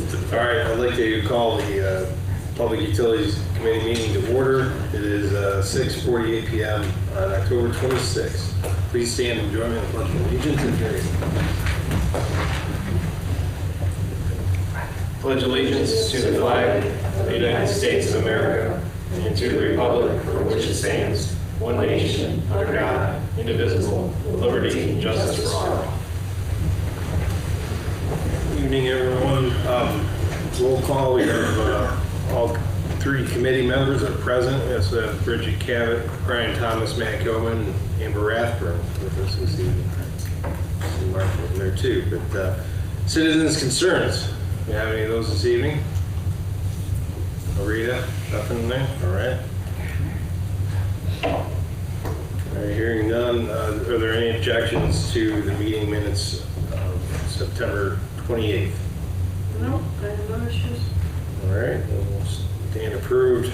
All right, I'd like to call the Public Utilities Committee meeting to order. It is 6:48 p.m. on October 26th. Please stand and join me in the Pledge of Allegiance and carry. Pledge allegiance to the flag of the United States of America and to the republic for which it stands, one nation, under God, indivisible, with liberty and justice for all. Good evening, everyone. Roll call. We have all three committee members are present. That's Bridget Cavett, Brian Thomas, Matt Gilman, Amber Rathburn with us this evening. See Mark over there too. But citizens' concerns. Do you have any of those this evening? Rita, nothing there? All right. All right, hearing none. Are there any objections to the meeting minutes of September 28th? No, I have no issues. All right, we'll stand approved.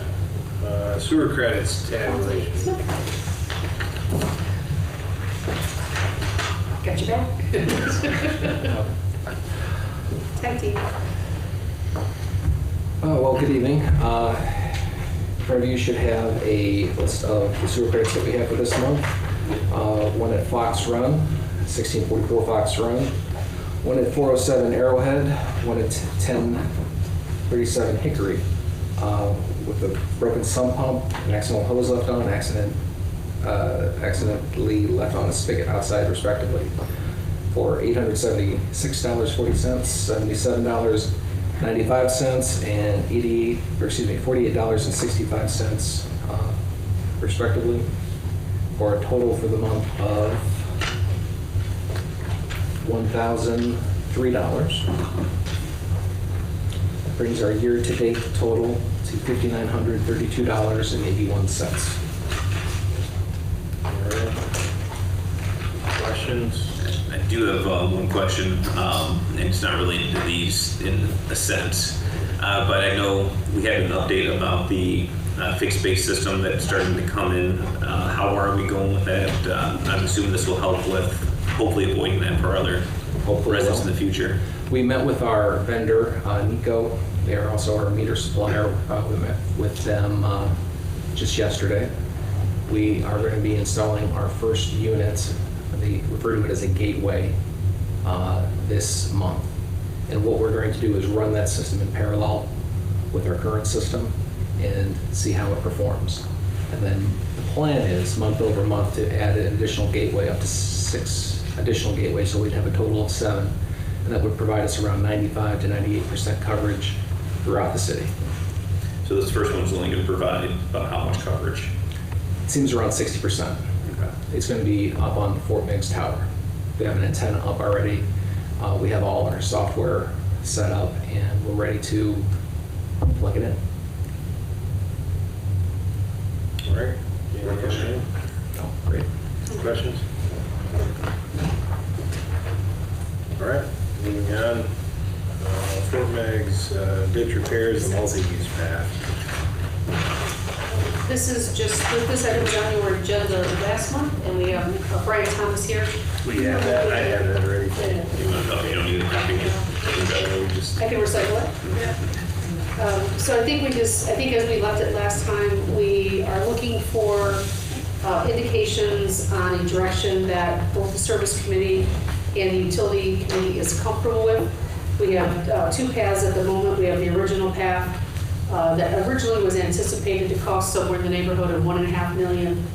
Sewer credits tabulation. Got your back. Tag team. Well, good evening. In front of you should have a list of the sewer credits that we have for this month. One at Fox Run, 1644 Fox Run. One at 407 Arrowhead. One at 1037 Hickory. With a broken sump pump, an accidental hose left on, accidentally left on a spigot outside, respectively, for $876.40, $77.95, and $48.65, respectively, for a total for the month of $1,003. That brings our year-to-date total to $5,932.81. All right. Questions? I do have one question, and it's not related to these in a sense, but I know we had an update about the fixed base system that's starting to come in. How are we going with that? I'm assuming this will help with hopefully avoiding that for other residents in the future. We met with our vendor, Nico. They are also our meter supplier. We met with them just yesterday. We are going to be installing our first unit. They refer to it as a gateway this month. And what we're going to do is run that system in parallel with our current system and see how it performs. And then the plan is month over month to add an additional gateway, up to 6 additional gateways, so we'd have a total of 7. And that would provide us around 95 to 98% coverage throughout the city. So this first one's only going to provide about how much coverage? It seems around 60%. It's going to be up on Fort Meigs Tower. We have an antenna up already. We have all our software set up, and we're ready to plug it in. All right. Any questions? Oh, great. Questions? All right, moving on. Fort Meigs ditch repairs and multi-use path. This is just, this item was on your agenda last month, and we have Brian Thomas here. We have that. I have that already. You don't need a copy. I can recycle it. So I think as we left it last time, we are looking for indications on a direction that both the service committee and the utility committee is comfortable with. We have 2 paths at the moment. We have the original path that originally was anticipated to cost somewhere in the neighborhood of $1.5 million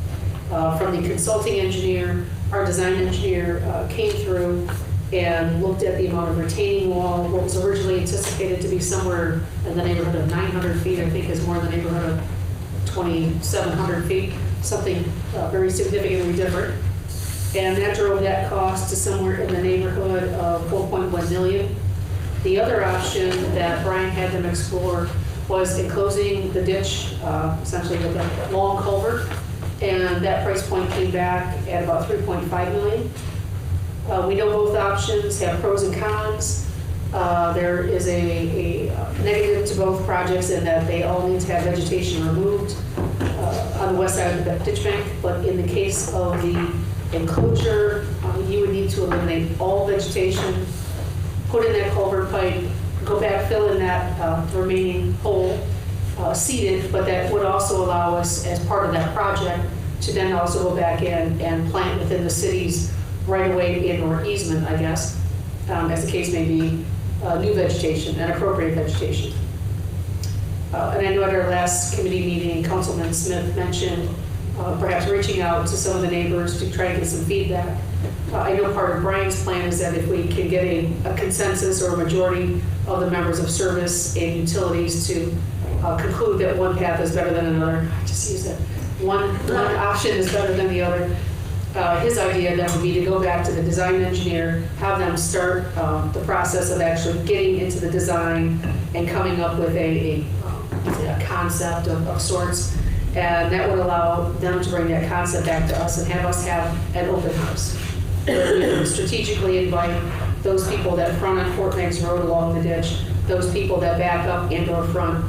from the consulting engineer. Our design engineer came through and looked at the amount of retaining wall. What was originally anticipated to be somewhere in the neighborhood of 900 feet, I think is more in the neighborhood of 2,700 feet, something very significantly different. And that drove that cost to somewhere in the neighborhood of $4.1 million. The other option that Brian had them explore was enclosing the ditch, essentially with a long culvert, and that price point came back at about $3.5 million. We know both options have pros and cons. There is a negative to both projects in that they all need to have vegetation removed on the west side of the ditch bank, but in the case of the enclosure, you would need to eliminate all vegetation, put in that culvert pipe, go back, fill in that remaining hole, seeded, but that would also allow us, as part of that project, to then also go back in and plant within the city's right-of-way in or easement, I guess, as the case may be, new vegetation and appropriate vegetation. And I know at our last committee meeting, Councilman Smith mentioned perhaps reaching out to some of the neighbors to try to get some feedback. I know part of Brian's plan is that if we can get a consensus or a majority of the members of service and utilities to conclude that one path is better than another, I just use that, one option is better than the other. His idea then would be to go back to the design engineer, have them start the process of actually getting into the design and coming up with a concept of sorts. And that would allow them to bring that concept back to us and have us have an open house, where we can strategically invite those people that front on Fort Meigs Road along the ditch, those people that back up and/or front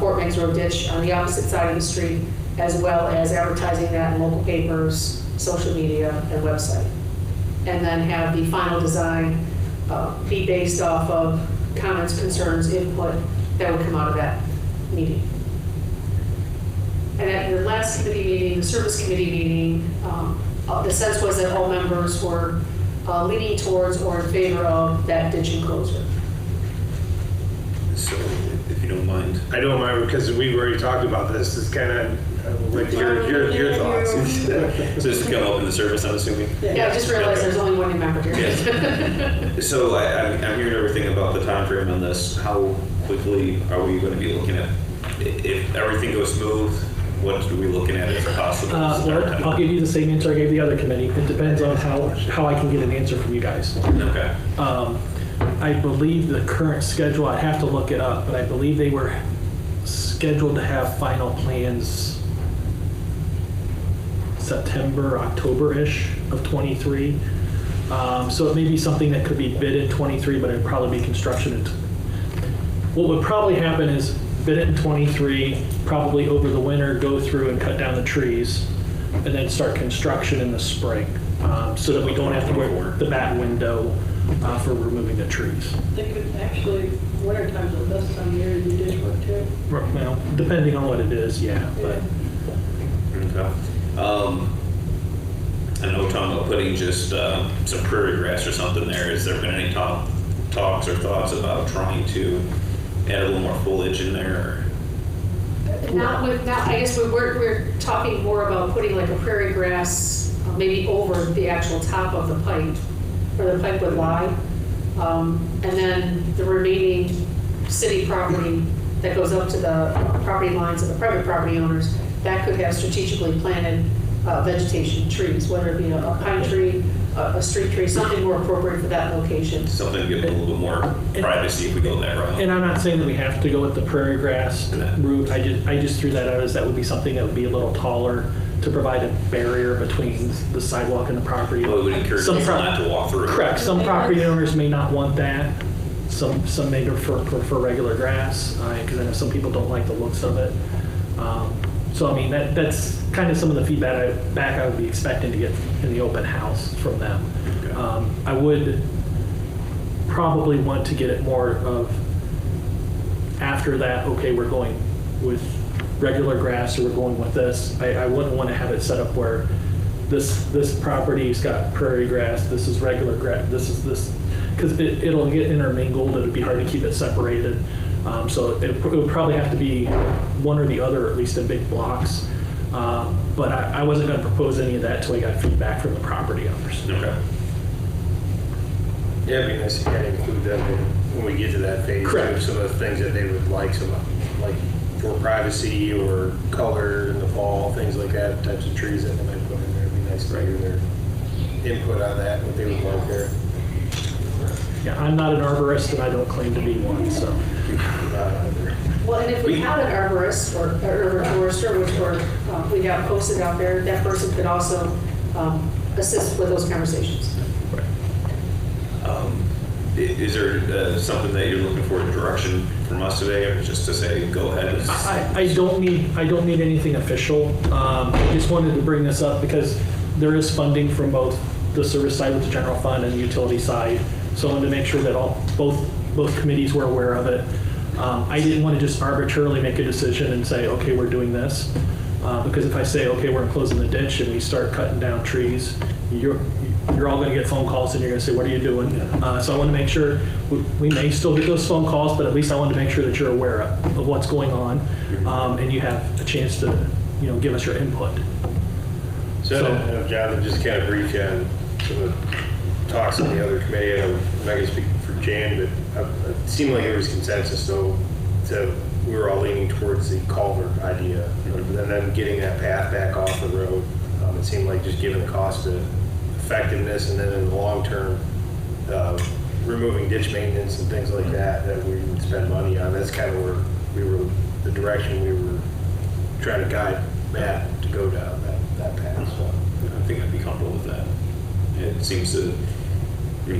Fort Meigs Road ditch on the opposite side of the street, as well as advertising that in local papers, social media, and website. And then have the final design be based off of comments, concerns, input that would come out of that meeting. And at your last committee meeting, the service committee meeting, the sense was that all members were leaning towards or in favor of that ditch enclosure. So, if you don't mind. I don't mind, because we've already talked about this. It's kind of like your thoughts. So this will come up in the service, I'm assuming? Yeah, I just realized there's only one new member here. So I'm hearing everything about the time frame on this. How quickly are we going to be looking at, if everything goes smooth, what are we looking at as a possible start time? I'll give you the same answer I gave the other committee. It depends on how I can get an answer from you guys. Okay. I believe the current schedule, I have to look it up, but I believe they were scheduled to have final plans September, October-ish of 23. So it may be something that could be bid in 23, but it'd probably be construction. What would probably happen is bid it in 23, probably over the winter, go through and cut down the trees, and then start construction in the spring, so that we don't have to wear the back window for removing the trees. They could actually, winter time's the best time of year to do ditch work too. Well, depending on what it is, yeah. But Okay. I know we're talking about putting just some prairie grass or something there. Has there been any talks or thoughts about trying to add a little more foliage in there? I guess we're talking more about putting like a prairie grass maybe over the actual top of the pipe, where the pipe would lie. And then the remaining city property that goes up to the property lines of the private property owners, that could have strategically planted vegetation, trees, whether it be a pine tree, a street tree, something more appropriate for that location. Something to give it a little bit more privacy if we go that route. And I'm not saying that we have to go with the prairie grass route. I just threw that out as that would be something that would be a little taller to provide a barrier between the sidewalk and the property. Well, it would encourage people not to walk through. Correct. Some property owners may not want that. Some may prefer regular grass, because I know some people don't like the looks of it. So I mean, that's kind of some of the feedback I would be expecting to get in the open house from them. Okay. I would probably want to get it more of after that, okay, we're going with regular grass or we're going with this. I wouldn't want to have it set up where this property's got prairie grass, this is regular grass, this is this, because it'll get intermingled, it'd be hard to keep it separated. So it would probably have to be one or the other, at least in big blocks. But I wasn't going to propose any of that until I got feedback from the property owners. Okay. Yeah, it'd be nice to kind of include them when we get to that phase. Correct. Some of the things that they would like, like for privacy or color in the fall, things like that, types of trees that they might put in there. It'd be nice to hear their input on that, what they would like there. Yeah, I'm not an arborist and I don't claim to be one, so. Well, and if we had an arborist or arborister, which we have posted out there, that person could also assist with those conversations. Is there something that you're looking for direction from us today, or just to say go ahead? I don't need anything official. I just wanted to bring this up because there is funding from both the service side with the general fund and the utility side. So I wanted to make sure that both both committees were aware of it. I didn't want to just arbitrarily make a decision and say, okay, we're doing this. Because if I say, okay, we're closing the ditch and we start cutting down trees, you're all going to get phone calls and you're going to say, what are you doing? So I want to make sure, we may still get those phone calls, but at least I want to make sure that you're aware of what's going on, and you have a chance to, give us your input. So, Jonathan, just kind of brief you on some of the talks on the other committee. I'm not going to speak for Jan, but it seemed like there was consensus, though, we were all leaning towards the culvert idea, and then getting that path back off the road. It seemed like just given the cost of effectiveness, and then in the long term, removing ditch maintenance and things like that we would spend money on. That's kind of where the direction we were trying to guide Matt to go down that path. So I think I'd be comfortable with that. It seems to,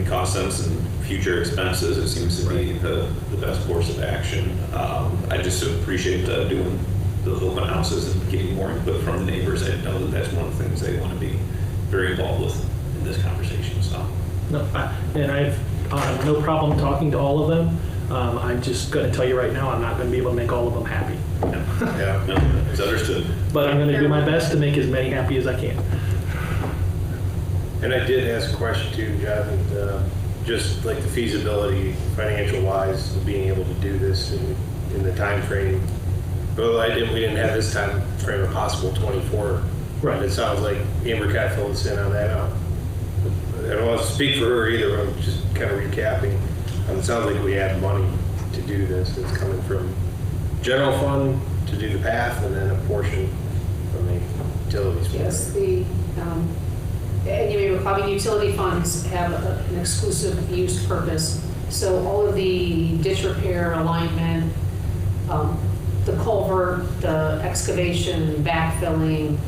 cost sense and future expenses, it seems to be the best course of action. I just appreciate doing the open houses and getting more input from the neighbors. I know that that's one of the things they want to be very involved with in this conversation. So, No, and I've no problem talking to all of them. I'm just going to tell you right now, I'm not going to be able to make all of them happy. yeah. no, it's understood. But I'm going to do my best to make as many happy as I can. And I did ask a question too, Jonathan, just like the feasibility, financial-wise, of being able to do this in the time frame. Well, we didn't have this time frame of possible 24. Right. It sounds like Amber kind of filled us in on that. I don't want to speak for her either, but I'm just kind of recapping. It sounds like we have money to do this. It's coming from general fund to do the path, and then a portion from the utilities fund. Yes, and you may recall, utility funds have an exclusive use purpose. So all of the ditch repair, alignment, the culvert, the excavation, backfilling,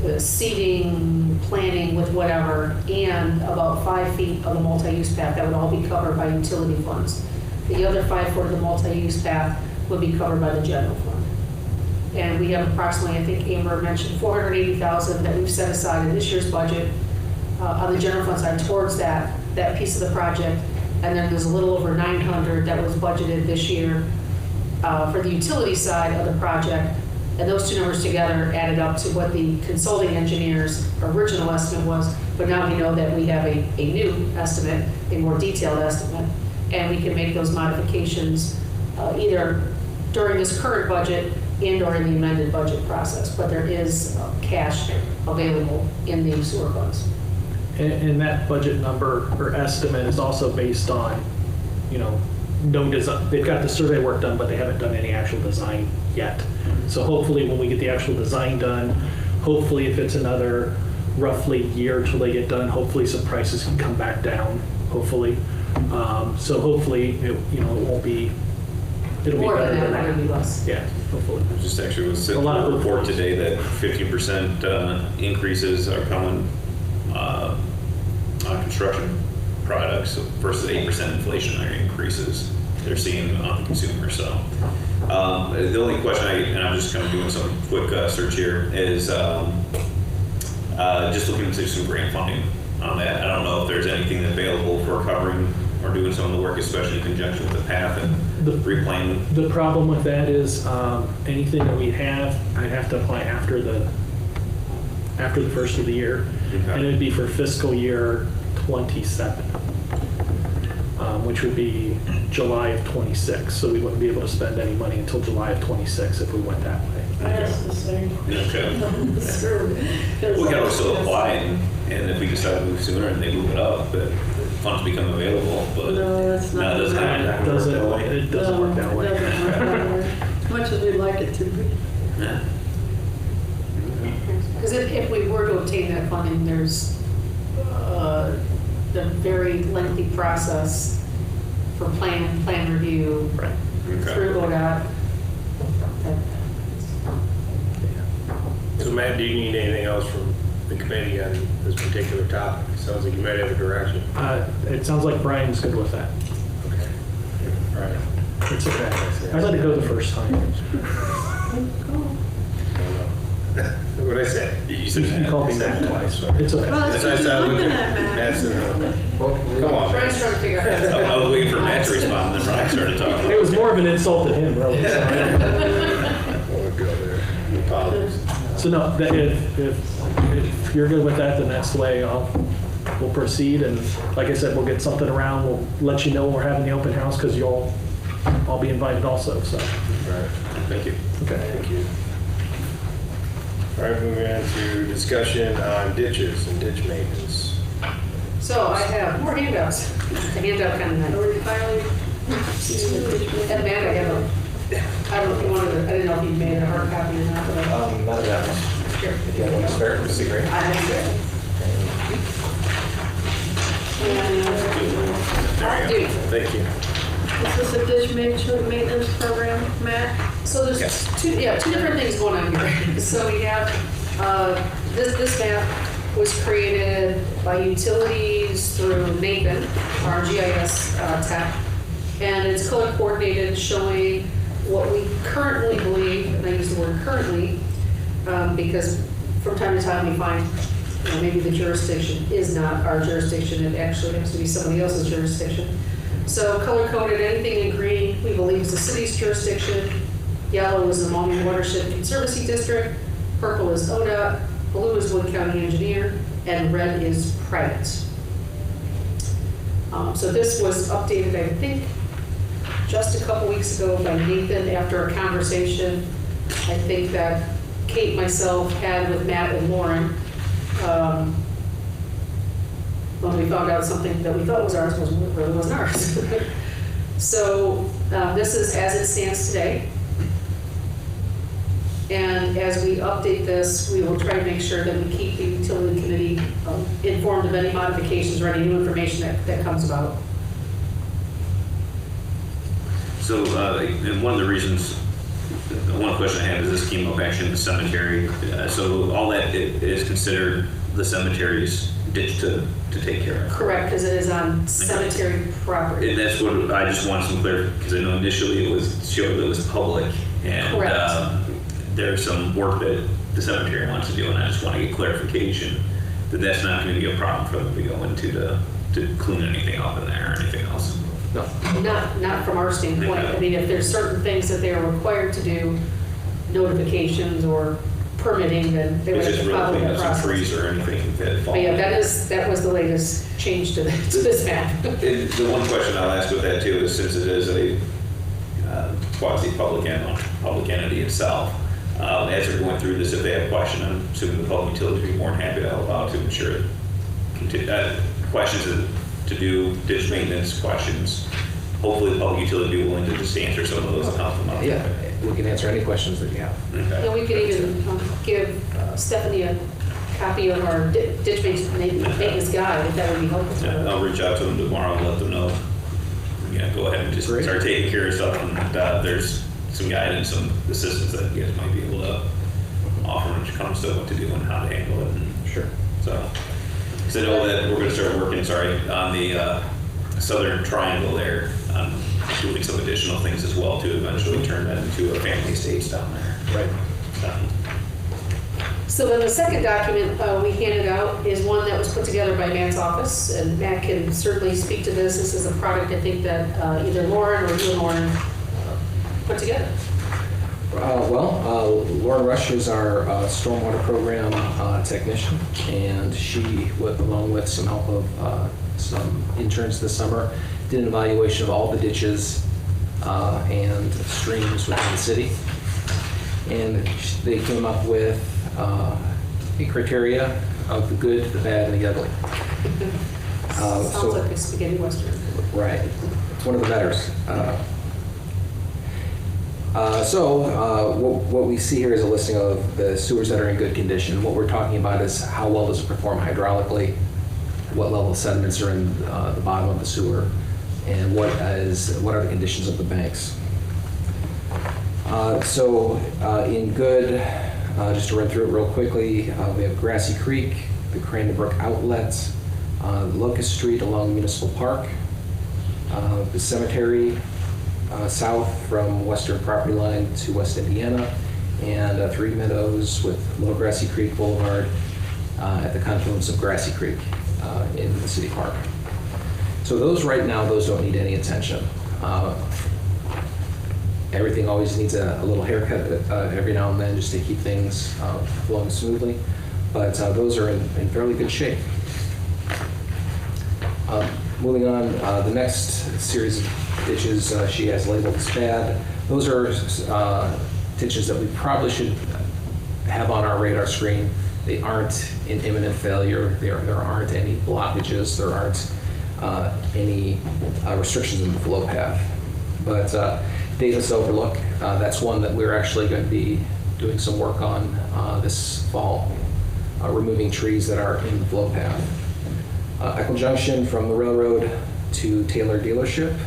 the seeding, planting with whatever, and about 5 feet of the multi-use path, that would all be covered by utility funds. The other 5 foot of the multi-use path would be covered by the general fund. And we have approximately, I think Amber mentioned, $480,000 that we've set aside in this year's budget on the general fund side towards that piece of the project. And then there's a little over $900 that was budgeted this year for the utility side of the project. And those two numbers together added up to what the consulting engineer's original estimate was. But now we know that we have a new estimate, a more detailed estimate, and we can make those modifications either during this current budget and or in the amended budget process. But there is cash available in the sewer funds. And that budget number or estimate is also based on, no design. They've got the survey work done, but they haven't done any actual design yet. So hopefully when we get the actual design done, hopefully if it's another roughly year till they get done, hopefully some prices can come back down, hopefully. So hopefully, it won't be, it'll be More better than than that, that. maybe less. Yeah, hopefully. Just actually was A lot of a report good today that 50% increases are coming on construction products versus 8% inflationary increases they're seeing on the consumer. So the only question and I'm just kind of doing some quick search here, is just looking into some grant funding on that. I don't know if there's anything available for covering or doing some of the work, especially in conjunction with the path and The- replanning. The problem with that is anything that we have, I'd have to apply after the first of the year. Okay. And it'd be for fiscal year 27, which would be July of 26. So we wouldn't be able to spend any money until July of 26 if we went that way. That's the same. Okay. Sure. We can also apply, and if we decide to move sooner and they move it up, but funds become available, but No, that's not. that doesn't happen. It doesn't work that way. It doesn't work that way. As much as we'd like it to be. Yeah. Because if we were to obtain that funding, there's the very lengthy process for plan review Right. Okay. through ODOT. So Matt, do you need anything else from the committee on this particular topic? Sounds like you might have a direction. It sounds like Brian's good with that. Okay. All right. It's okay. I let it go the first time. What did I say? You You said can call me Matt twice. It's okay. Well, that's That's what how you're I look looking at at, Matt. Matt's Come on, Brian's man. trying to figure out. I was waiting for Matt to respond, and then Brian started talking. It was more of an insult to him, really. We'll go there. Apologies. So no, that if you're good with that, then that's the way we'll proceed. And like I said, we'll get something around. We'll let you know when we're having the open house because you'll all be invited also. So, All right. Thank you. okay. Thank you. All right, moving on to discussion on ditches and ditch maintenance. So I have more handouts. The handout kind of night. Are we finally? And Matt, I have a, I don't know if you wanted to, I didn't know if you made a hard copy or not, but I. None of that one. Sure. If you have one spare, that'd be great. I have it. There you go. Thank you. Is this a ditch maintenance program, Matt? So there's Yes. two different things going on here. So we have, this map was created by utilities through Nathan, our GIS tech. And it's color coordinated, showing what we currently believe, and I use the word currently, because from time to time we find, maybe the jurisdiction is not our jurisdiction, it actually has to be somebody else's jurisdiction. So color coded, anything in green, we believe is the city's jurisdiction. Yellow is the Maumee Watershed Conservancy District. Purple is ODOT. Blue is Wood County Engineer. And red is private. So this was updated, I think, just a couple weeks ago by Nathan after a conversation, I think that Kate, myself, had with Matt and Lauren. When we found out something that we thought was ours really wasn't ours. So this is as it stands today. And as we update this, we will try to make sure that we keep the utility committee informed of any modifications or any new information that comes about. So, and one of the reasons, one question I have is this came up actually in the cemetery. So all that is considered the cemetery's ditch to take care of. Correct, because it is on cemetery property. And that's what I just wanted some clarity, because I know initially it was showed that it was public, and Correct. There's some work that the cemetery wants to do, and I just want to get clarification that that's not going to be a problem for them to go into to clean anything up in there or anything else. No. Not from our standpoint. I mean, if there's certain things that they are required to do, notifications or permitting, then they would It's have just to really follow clean the up some process. trees or anything that fall. But yeah, that was the latest change to this map. The one question I'll ask with that too is, since it is a quasi-public entity itself, as they're going through this, if they have a question, I'm assuming the public utility would be more than happy to help out to ensure questions to do ditch maintenance questions. Hopefully, the public utility will be willing to just answer some of those and help them out. Yeah, we can answer any questions that you have. Okay. And we could even give Stephanie a copy of our ditch maintenance guide, if that would be helpful to Yeah, her. I'll reach out to them tomorrow and let them know. Yeah, go ahead and just Great. start taking care of stuff, and there's some guidance, some assistance that you guys might be able to offer when it comes to what to do and how to handle it. And Sure. so, because I know that we're going to start working, on the southern triangle there, doing some additional things as well to eventually turn that into a family estates down there. Right. So then the second document we handed out is one that was put together by Matt's office, and Matt can certainly speak to this. This is a product I think that either Lauren or you and Lauren put together. Lauren Rush is our stormwater program technician, and she, along with some help of some interns this summer, did an evaluation of all the ditches and streams within the city. And they came up with a criteria of the good, the bad, and the ugly. Sounds like a spaghetti western. Right. It's one of the betters. What we see here is a listing of the sewers that are in good condition. What we're talking about is how well does it perform hydraulically, what level of sediments are in the bottom of the sewer, and what are the conditions of the banks. In good, just to run through it real quickly, we have Grassy Creek, the Crandon Brook outlets, Locust Street along Municipal Park, the cemetery south from western property line to West Indiana, and Three Meadows with Little Grassy Creek Boulevard at the confluence of Grassy Creek in the city park. So those right now, those don't need any attention. Everything always needs a little haircut every now and then just to keep things flowing smoothly. But those are in fairly good shape. Moving on, the next series of ditches she has labeled as bad. Those are ditches that we probably should have on our radar screen. They aren't in imminent failure. There aren't any blockages. There aren't any restrictions in the flow path. But Davis Overlook, that's one that we're actually going to be doing some work on this fall, removing trees that are in the flow path. Echo Junction from the railroad to Taylor dealership,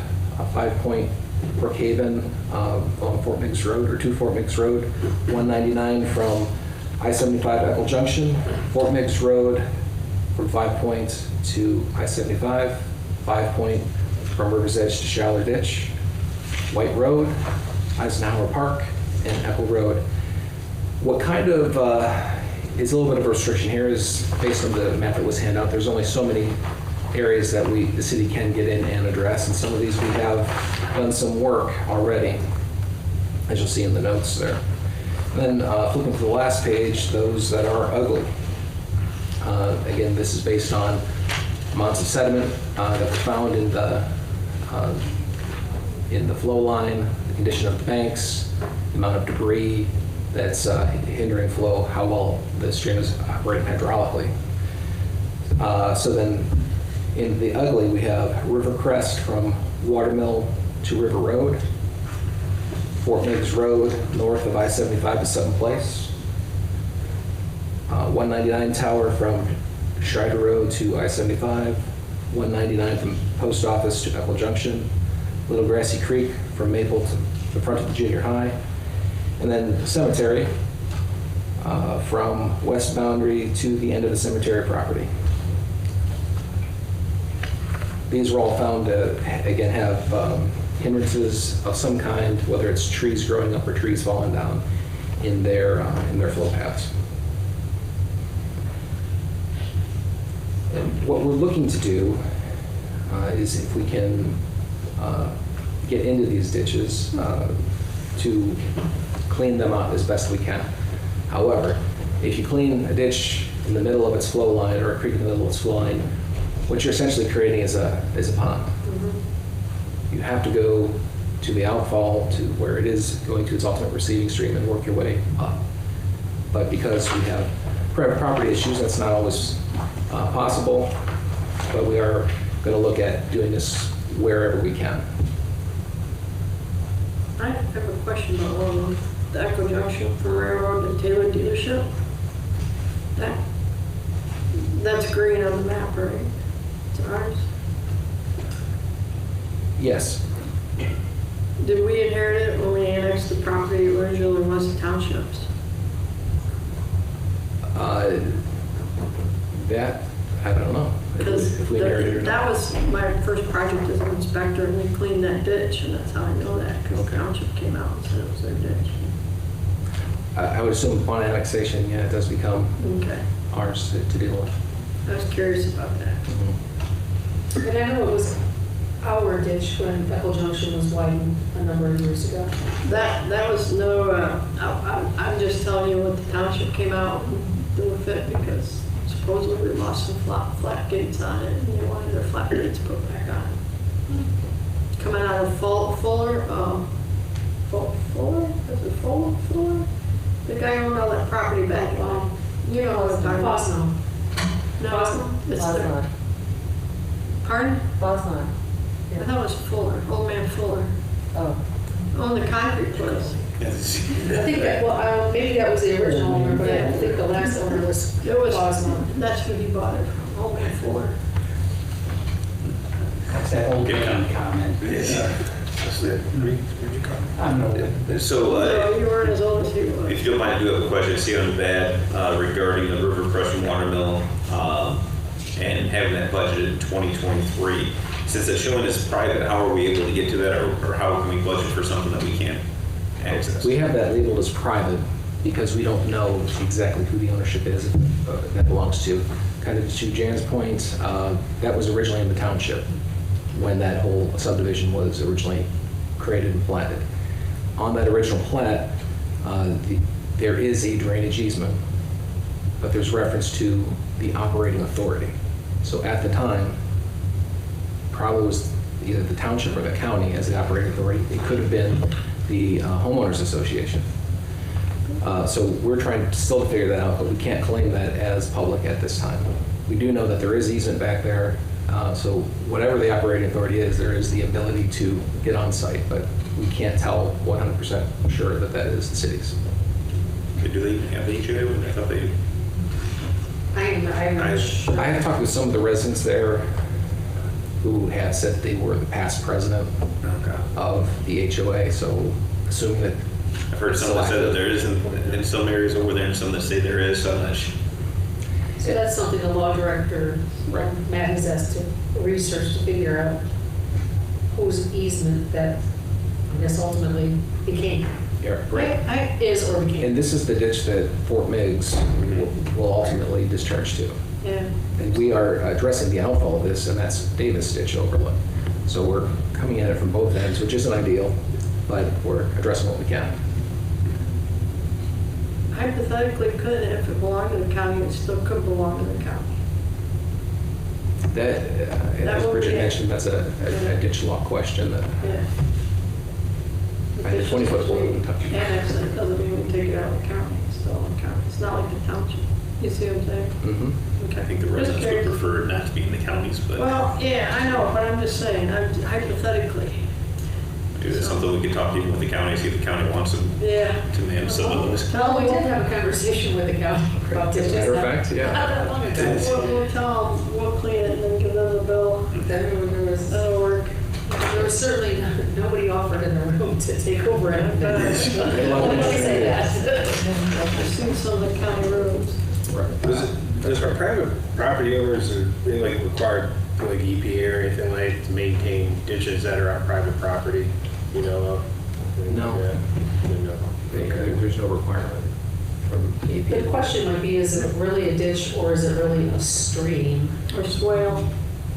5 Point Brookhaven along Fort Meigs Road, or to Fort Meigs Road, 199 from I-75 Echo Junction, Fort Meigs Road from 5 Point to I-75, 5 Point from River's Edge to Shallow Ditch, White Road, Eisenhower Park, and Echo Road. What kind of is a little bit of a restriction here is based on the map that was handed out. There's only so many areas that the city can get in and address, and some of these we have done some work already, as you'll see in the notes there. And then flipping to the last page, those that are ugly. Again, this is based on amounts of sediment that were found in the flow line, the condition of the banks, the amount of debris that's hindering flow, how well the stream is operating hydraulically. So then in the ugly, we have River Crest from Watermill to River Road, Fort Meigs Road north of I-75 to Sutton Place, 199 Tower from Schreider Road to I-75, 199 from Post Office to Echo Junction, Little Grassy Creek from Maple to the front of the junior high, and then the cemetery from west boundary to the end of the cemetery property. These were all found to, again, have hindrances of some kind, whether it's trees growing up or trees falling down in their flow paths. And what we're looking to do is if we can get into these ditches to clean them up as best we can. However, if you clean a ditch in the middle of its flow line or a creek in the middle of its flow line, what you're essentially creating is a pond. You have to go to the outfall to where it is going to its ultimate receiving stream and work your way up. But because we have private property issues, that's not always possible, but we are going to look at doing this wherever we can. I have a question about one of them. The Echo Junction from Railroad to Taylor dealership. That's green on the map, right? It's ours. Yes. Did we inherit it when we annexed the property originally was the townships? That, I don't know Because if we inherited it or not. that was my first project as an inspector, and they cleaned that ditch, and that's how I know that, because the township came out and said it was their ditch. I would assume upon annexation, yeah, it does become Okay, ours to deal with. I was curious about that. And I know it was our ditch when Echo Junction was widened a number of years ago. That was no, I'm just telling you what the township came out and do with it, because supposedly we lost some flat gates on it, and they wanted their flat gates put back on it. Coming out of Fuller? Is it Fuller? The guy who owned all that property back on, you know what I'm talking about. Fosno. No, it's there. Pardon? Boston. I thought it was Fuller, Old Man Fuller. Oh. On the concrete place. I think that, well, maybe that was the original owner, but I think the last owner was It was, Fosno. that's who he bought it from, Old Man Fuller. That's that old man comment. I'm no. So, So you weren't as old as he was. if you don't mind, I do have a question, see on the bad, regarding the River Crest and Watermill, and having that budgeted in 2023. Since it's showing as private, how are we able to get to that, or how can we budget for something that we can't access? We have that labeled as private because we don't know exactly who the ownership is that belongs to. Kind of to Jan's point, that was originally in the township. when that whole subdivision was originally created and platted. On that original plat, there is a drainage easement, but there's reference to the operating authority. So at the time, probably was either the township or the county as the operating authority. It could have been the homeowners association. So we're trying still to figure that out, but we can't claim that as public at this time. We do know that there is easement back there, so whatever the operating authority is, there is the ability to get on site, but we can't tell 100% sure that that is the city's. Do they have the HOA? I thought they. I'm not sure. I have talked with some of the residents there who have said they were the past president Okay. of the HOA, so assuming that. I've heard some that said that there isn't in some areas over there, and some that say there is. So I'm not sure. So that's something the law director, Right. Matt, has asked to research to figure out whose easement that, I guess, ultimately became, Yeah, right. is or became. And this is the ditch that Fort Meigs will ultimately discharge to. Yeah. And we are addressing the outfall of this, and that's Davis ditch overlook. So we're coming at it from both ends, which isn't ideal, but we're addressing what we can. Hypothetically, could, if it belonged to the county, it still could belong to the county. That, as would Bridget be- mentioned, that's a ditch law question that Yeah. I had a 20-foot pole. Annex it, doesn't mean we take it out of the county, it's still in the county. It's not like the township. You see what I'm saying? Mhm. Okay. I think the Just residents would curious. prefer it not to be in the counties, but Well, yeah, I know, but I'm just saying, hypothetically. is it something we could talk even with the county, see if the county wants them Yeah. to manage some of those? Well, we did have a conversation with the county about As this. a matter of fact, yeah. Not that long ago. We'll tell them, we'll clean it and then give them the bill. There was, That'll work. there was certainly nobody offered in the room to take over it. Let me say that. I've seen some of the county roads. Does our private property owners, are they like required, like EPA or anything like, to maintain ditches that are on private property? You know? No. There's no requirement from The EPA. question might be, is it really a ditch or is it really a stream Or swale.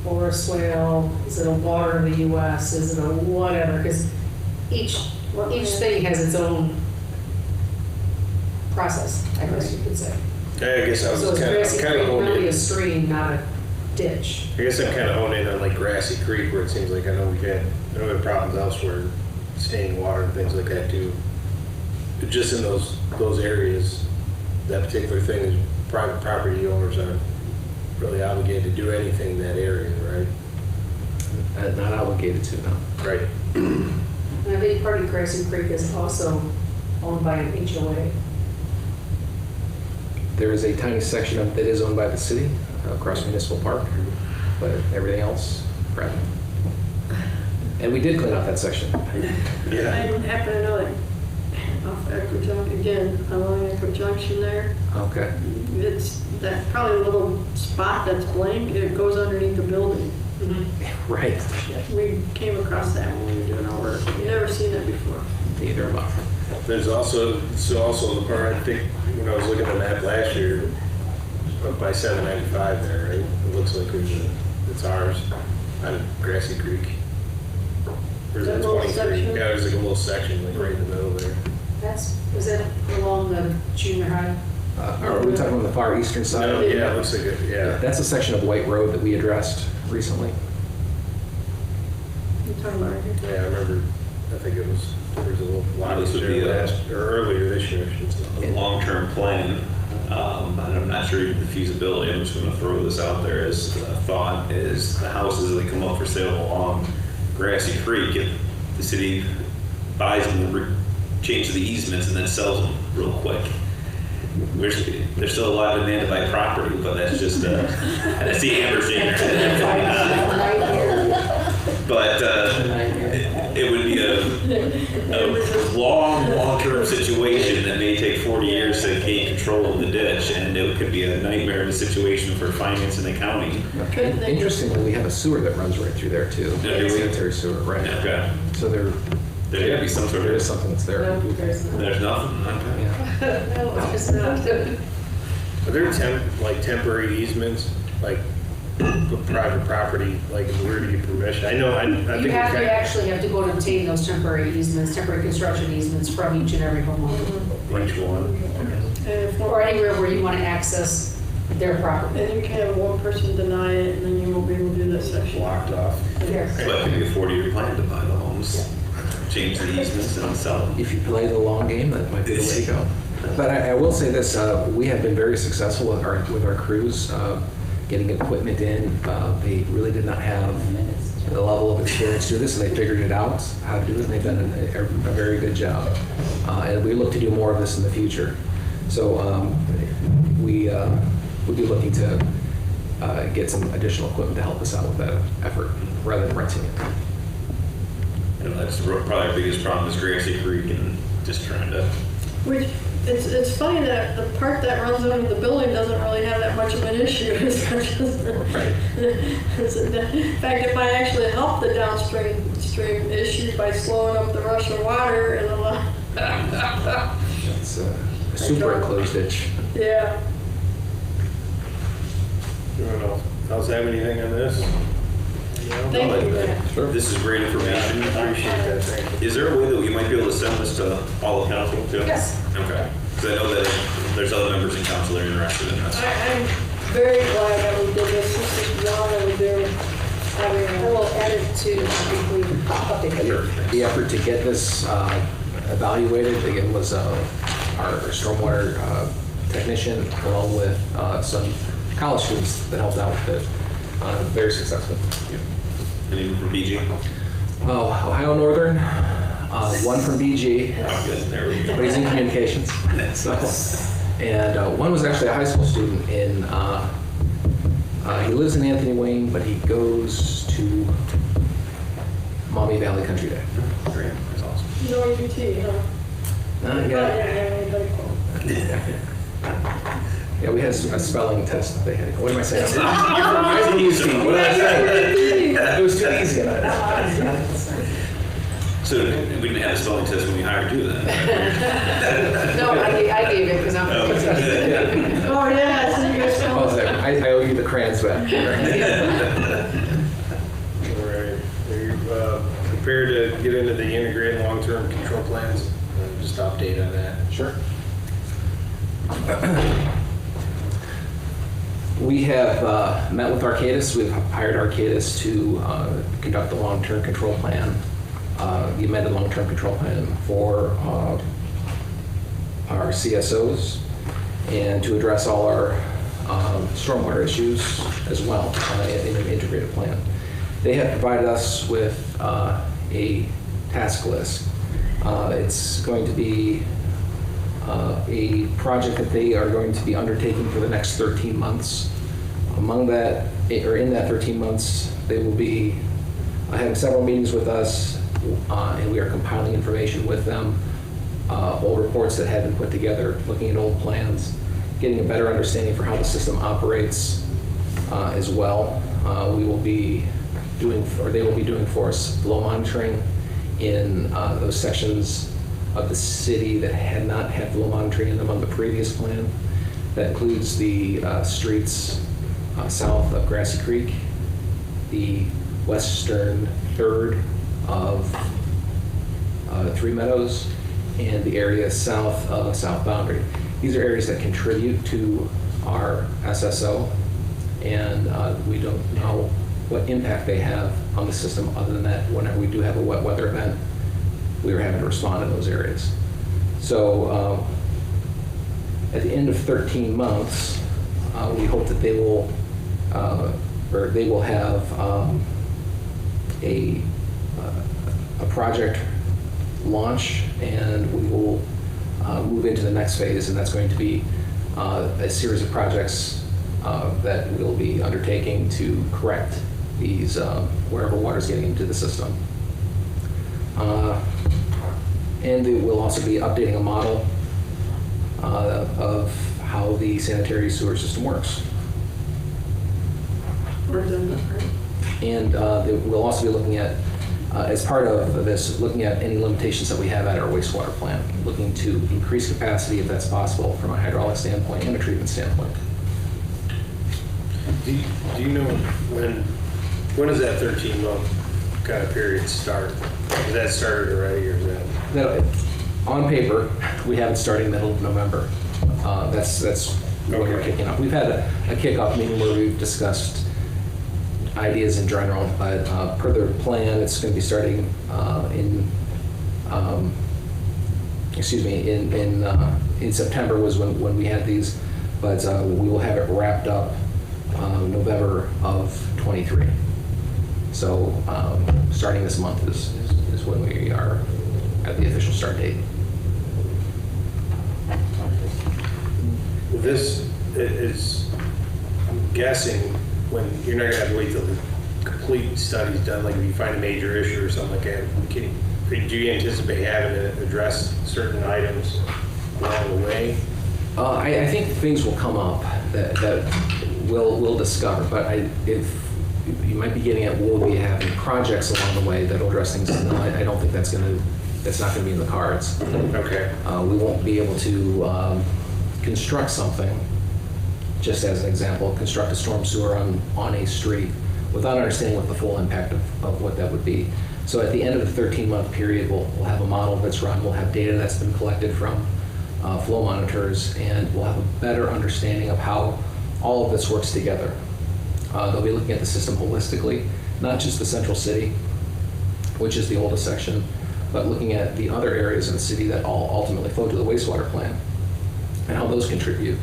or a swale? Is it a water of the US? Is it a whatever? Because each thing has its own process, I guess you could say. I guess I was So is kind Grassy of Creek really honing. a stream, not a ditch? I guess I'm kind of honing on like Grassy Creek, where it seems like I know we had problems elsewhere, staying water and things like that too. But just in those areas, that particular thing is private property owners aren't really obligated to do anything in that area, right? Not obligated to, no. Right. And I think part of Grassy Creek is also owned by an HOA. There is a tiny section of that is owned by the city across Municipal Park, but everything else, private. And we did clean out that section. I didn't happen to know that off Echo Junction, again, along Echo Junction there. Okay. It's that probably a little spot that's blank, it goes underneath the building. Right. We came across that when we were doing our work. We've never seen that before. Neither of us. There's also the part, I think, when I was looking at the map last year, up by 795 there, right? It looks like it's ours, on Grassy Creek. Or is That it little 23? section? Yeah, there's like a little section, like right in the middle there. Was that along the junior high? Are we talking about the far eastern side? No, yeah, it looks like it, yeah. That's a section of White Road that we addressed recently. You're talking about right here. Yeah, I remember, I think there was a little lot This of would be there a- last, or earlier this year, I should say. A long-term plan, and I'm not sure even the feasibility, I'm just gonna throw this out there as a thought, is the houses that come up for sale along Grassy Creek, if the city buys them, changes the easements, and then sells them real quick. There's still a lot of demand to buy property, but that's just, that's the amber shaker. But it would be a long-term situation that may take 40 years to gain control of the ditch, and it could be a nightmare of a situation for finance in the county. Interestingly, we have a sewer that runs right through there too. Yeah, do we? Sanitary sewer, right. Okay. So There's gotta be some sort there is of, something that's there. No, there's not. there's nothing? Okay. Yeah. No, it's just not. Are there temporary easements, like private property, like if we were to get permission? I know, I think. You we have, you kinda- actually have to go and obtain those temporary easements, temporary construction easements from each and every homeowner. Each one. And if Or anywhere where you want to access their property. then you can have one person deny it, and then you won't be able to do that section. Blocked off. Yes. But it could be a 40-year plan to buy the homes, change the easements and sell them. If you play the long game, that might be the way to go. But I will say this, we have been very successful with our crews, getting equipment in. They really did not have the level of experience to do this, and they figured it out, how to do it, and they've done a very good job. And we look to do more of this in the future. So we'll be looking to get some additional equipment to help us out with that effort, rather than renting it. You know, that's probably our biggest problem is Grassy Creek and just trying to. Which, it's funny that the part that runs under the building doesn't really have that much of an issue as much as Right. in fact, it might actually help the downstream issue by slowing up the rush of water and a lot. It's a super enclosed ditch. Yeah. Anyone else have anything on this? Thank you, Matt. This is great information. Appreciate that, thank you. Is there a way that we might be able to send this to all of council too? Yes. Okay. Because I know that there's other members in council that are interested in this. I'm very glad that we did this. This is one that we do. I will add it to the weekly update. The effort to get this evaluated, again, was our stormwater technician, along with some college students that helped out with it. Very successful. Anyone from BG? Oh, Ohio Northern, one from BG, Oh, good. There we but go. he's in communications. So, and one was actually a high school student in, he lives in Anthony Wayne, but he goes to Maumee Valley Country Day. Great. That's awesome. No UT, huh? Yeah, we had a spelling test that they had. What am I saying? You're from What did I UT. say? It was too easy. So we didn't have a spelling test when we hired you then? No, I gave it because I'm. Oh, Oh, yeah, so you guys Oh, know. there. I owe you the crayons back. All right. Are you prepared to get into the integrated long-term control plans? Just update on that. Sure. We have met with Arcadis. We've hired Arcadis to conduct the long-term control plan, the amended long-term control plan for our CSOs, and to address all our stormwater issues as well in an integrated plan. They have provided us with a task list. It's going to be a project that they are going to be undertaking for the next 13 months. Among that, or in that 13 months, they will be having several meetings with us, and we are compiling information with them, old reports that have been put together, looking at old plans, getting a better understanding for how the system operates as well. We will be doing, or they will be doing for us flow monitoring in those sections of the city that had not had flow monitoring in them on the previous plan. That includes the streets south of Grassy Creek, the western third of Three Meadows, and the area south of South Boundary. These are areas that contribute to our SSO, and we don't know what impact they have on the system other than that whenever we do have a wet weather event, we are having to respond in those areas. So at the end of 13 months, we hope that they will have a project launch, and we will move into the next phase, and that's going to be a series of projects that we'll be undertaking to correct these wherever water's getting into the system. And we'll also be updating a model of how the sanitary sewer system works. And we'll also be looking at, as part of this, looking at any limitations that we have at our wastewater plant, looking to increase capacity if that's possible from a hydraulic standpoint and a treatment standpoint. Do you know when does that 13-month kind of period start? Is that started already, or is that? Now, on paper, we have it starting middle of November. That's when we're kicking off. We've had a kickoff meeting where we've discussed ideas in general, but per the plan, it's going to be starting in September was when we had these, but we will have it wrapped up November of '23. So starting this month is when we are at the official start date. This is, I'm guessing, when you're not gonna have to wait till the complete study's done, like if you find a major issue or something like that, do you anticipate having to address certain items along the way? I think things will come up that we'll discover, but if you might be getting at, will we have projects along the way that'll address things? No, I don't think that's not going to be in the cards. Okay. We won't be able to construct something, just as an example, construct a storm sewer on a street without understanding what the full impact of what that would be. So at the end of the 13-month period, we'll have a model that's run, we'll have data that's been collected from flow monitors, and we'll have a better understanding of how all of this works together. They'll be looking at the system holistically, not just the central city, which is the oldest section, but looking at the other areas of the city that all ultimately flow to the wastewater plant and how those contribute.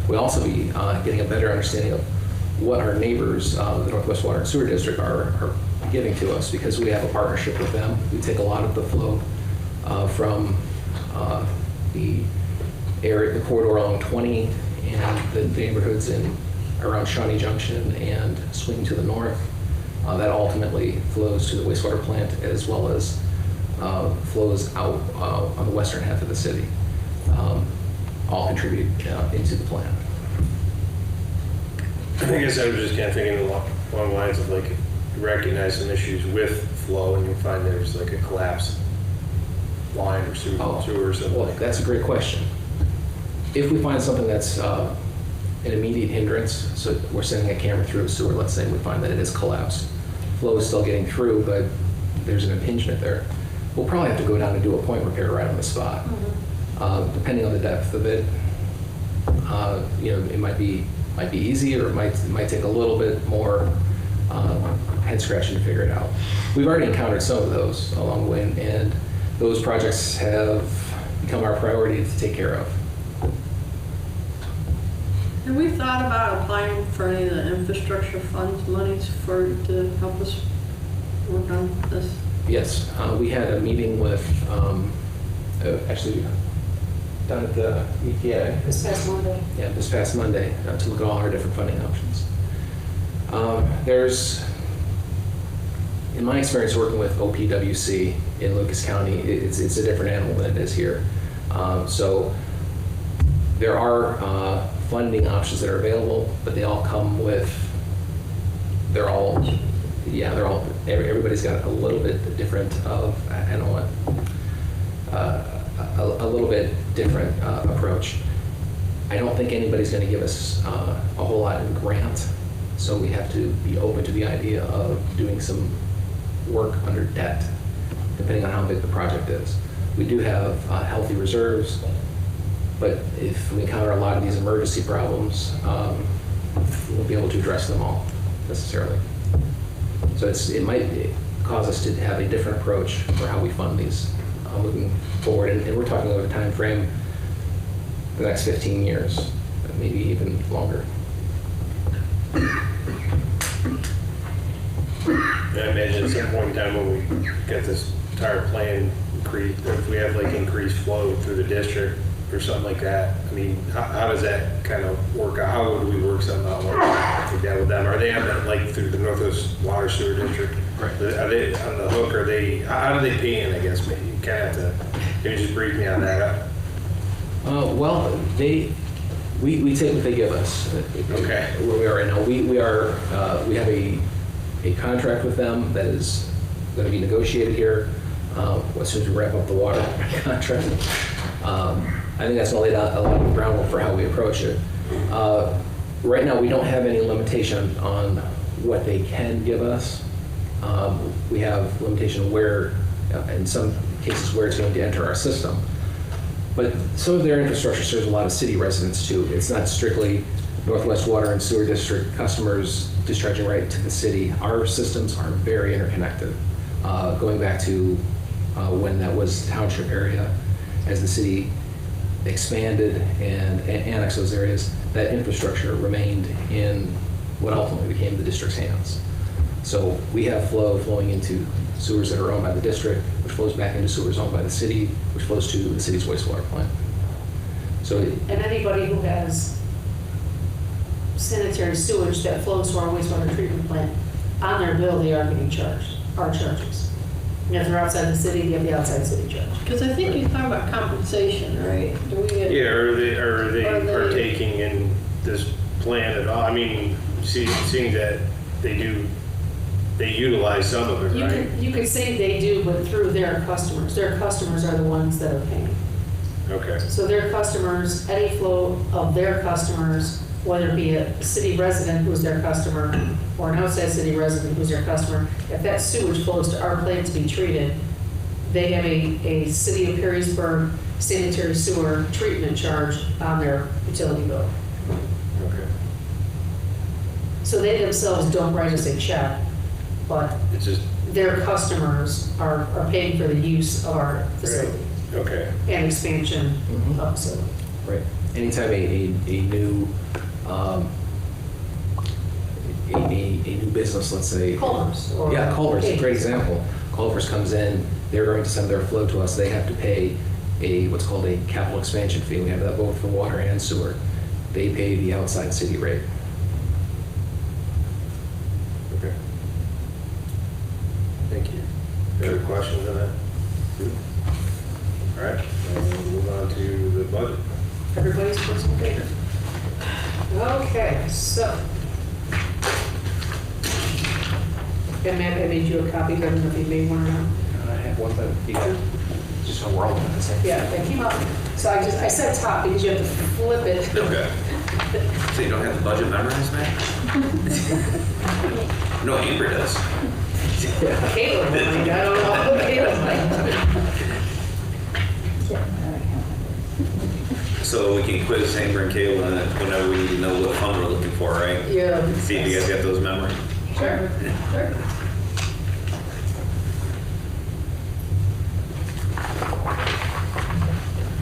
We'll also be getting a better understanding of what our neighbors, the Northwest Water and Sewer District, are giving to us, because we have a partnership with them. We take a lot of the flow from the area, the corridor along 20 and the neighborhoods around Shawnee Junction and Swing to the north. That ultimately flows to the wastewater plant, as well as flows out on the western half of the city. All contribute into the plan. I guess I was just kind of thinking along the lines of, like, you recognize some issues with flow and you find there's like a collapsed line or sewer or something Well, like that. that's a great question. If we find something that's an immediate hindrance, so we're sending a camera through a sewer, let's say we find that it is collapsed, flow is still getting through, but there's an impingement there, we'll probably have to go down and do a point repair right on the spot. Depending on the depth of it, it might be easy, or it might take a little bit more head scratching to figure it out. We've already encountered some of those along the way, and those projects have become our priority to take care of. Have we thought about applying for any of the infrastructure funds monies to help us work on this? Yes, we had a meeting with, actually, down at the EPA. This past Monday. Yeah, this past Monday, to look at all our different funding options. In my experience working with OPWC in Lucas County, it's a different animal than it is here. So there are funding options that are available, but they all come with, everybody's got a little bit different a little bit different approach. I don't think anybody's going to give us a whole lot in grant, so we have to be open to the idea of doing some work under debt, depending on how big the project is. We do have healthy reserves, but if we encounter a lot of these emergency problems, we won't be able to address them all necessarily. So it might cause us to have a different approach for how we fund these moving forward, and we're talking about a time frame the next 15 years, maybe even longer. I imagine at some point in time when we get this entire plan increased, or if we have like increased flow through the district or something like that, I mean, how does that kind of work out? How would we work something out like that with them? Are they on the, like, through the Northwest Water Sewer District? Right. Are they on the hook? Are they, how do they pay in, I guess? Maybe you kind of have to, maybe just brief me on that. Well, we take what they give us. Okay. Where we are right now, we have a contract with them that is going to be negotiated here as soon as we wrap up the water contract. I think that's going to lay down a lot of groundwork for how we approach it. right now, we don't have any limitation on what they can give us. We have limitation where, in some cases, where it's going to enter our system. But some of their infrastructure serves a lot of city residents too. It's not strictly Northwest Water and Sewer District customers discharging right to the city. Our systems are very interconnected. Going back to when that was township area, as the city expanded and annexed those areas, that infrastructure remained in what ultimately became the district's hands. So we have flow flowing into sewers that are owned by the district, which flows back into sewers owned by the city, which flows to the city's wastewater plant. So And anybody who has sanitary sewage that flows to our wastewater treatment plant, on their bill, they are getting charged, our charges. And if they're outside the city, they have the outside city charge. Because I think you talk about compensation, right? Do we get? Yeah, are they Are they- partaking in this plan at all? I mean, seeing that they utilize some of it, right? You could say they do, but through their customers. Their customers are the ones that are paying. Okay, So their customers, any flow of their customers, whether it be a city resident who's their customer or an outside city resident who's their customer, if that sewage flows to our plant to be treated, they have a City of Perrysburg sanitary sewer treatment charge on their utility bill. okay. So they themselves don't write us a check, but It's just, their customers are paying for the use of our facility okay, and expansion Mhm. of facility. right, anytime a new a new business, let's say. Culver's or. Yeah, Culver's is a great example. Culver's comes in, they're going to send their flow to us, they have to pay what's called a capital expansion fee. We have that both for water and sewer. They pay the outside city rate. okay. Thank you. Any other questions on that? All right, we'll move on to the budget. Everybody's personal favorite. Okay, so. And Matt, I made you a copy, I don't know if you made one or not. I have one that you got, just so we're all on the same. Yeah, they came up, so I said top because you have to flip it. Okay. So you don't have the budget memorized, man? No, Amber does. Caleb, I don't know, Caleb might. So we can quiz Amber and Kayla whenever we need to know what fund we're looking for, right? Yeah. See if you guys got those memory. Sure, sure.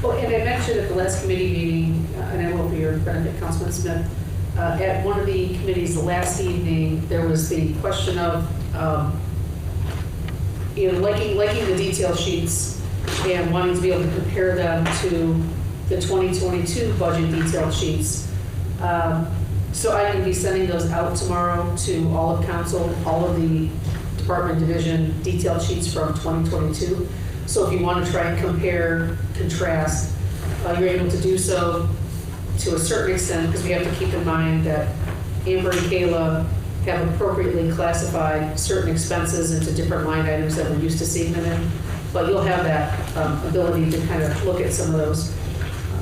Well, and I mentioned at the last committee meeting, and I will be your benefit, Councilman Smith, at one of the committees the last evening, there was the question of, liking the detail sheets and wanting to be able to compare them to the 2022 budget detail sheets. So I can be sending those out tomorrow to all of council, all of the department division detailed sheets from 2022. So if you want to try and compare, contrast, you're able to do so to a certain extent, because we have to keep in mind that Amber and Kayla have appropriately classified certain expenses into different line items that we're used to seeing them in. But you'll have that ability to kind of look at some of those.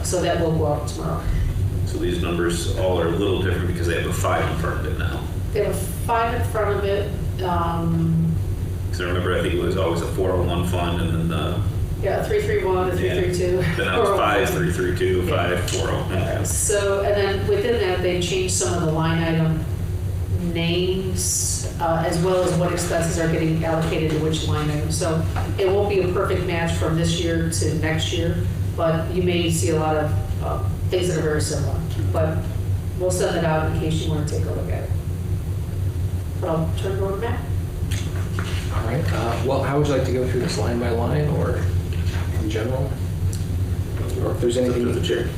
So that will go out tomorrow. So these numbers all are a little different because they have a 5 in front of it now. They have a 5 in front of it. Because I remember, I think it was always a 401 fund, and then Yeah, 331, a 332. then that was 5, 332, 5, 40. Okay. So, and then within that, they changed some of the line item names, as well as what expenses are getting allocated to which line item. So it won't be a perfect match from this year to next year, but you may see a lot of things that are very similar. But we'll send it out in case you want to take a look at it. But I'll turn it over to Matt. All right, well, how would you like to go through this line by line or in general? Or if there's anything. Up to the chair.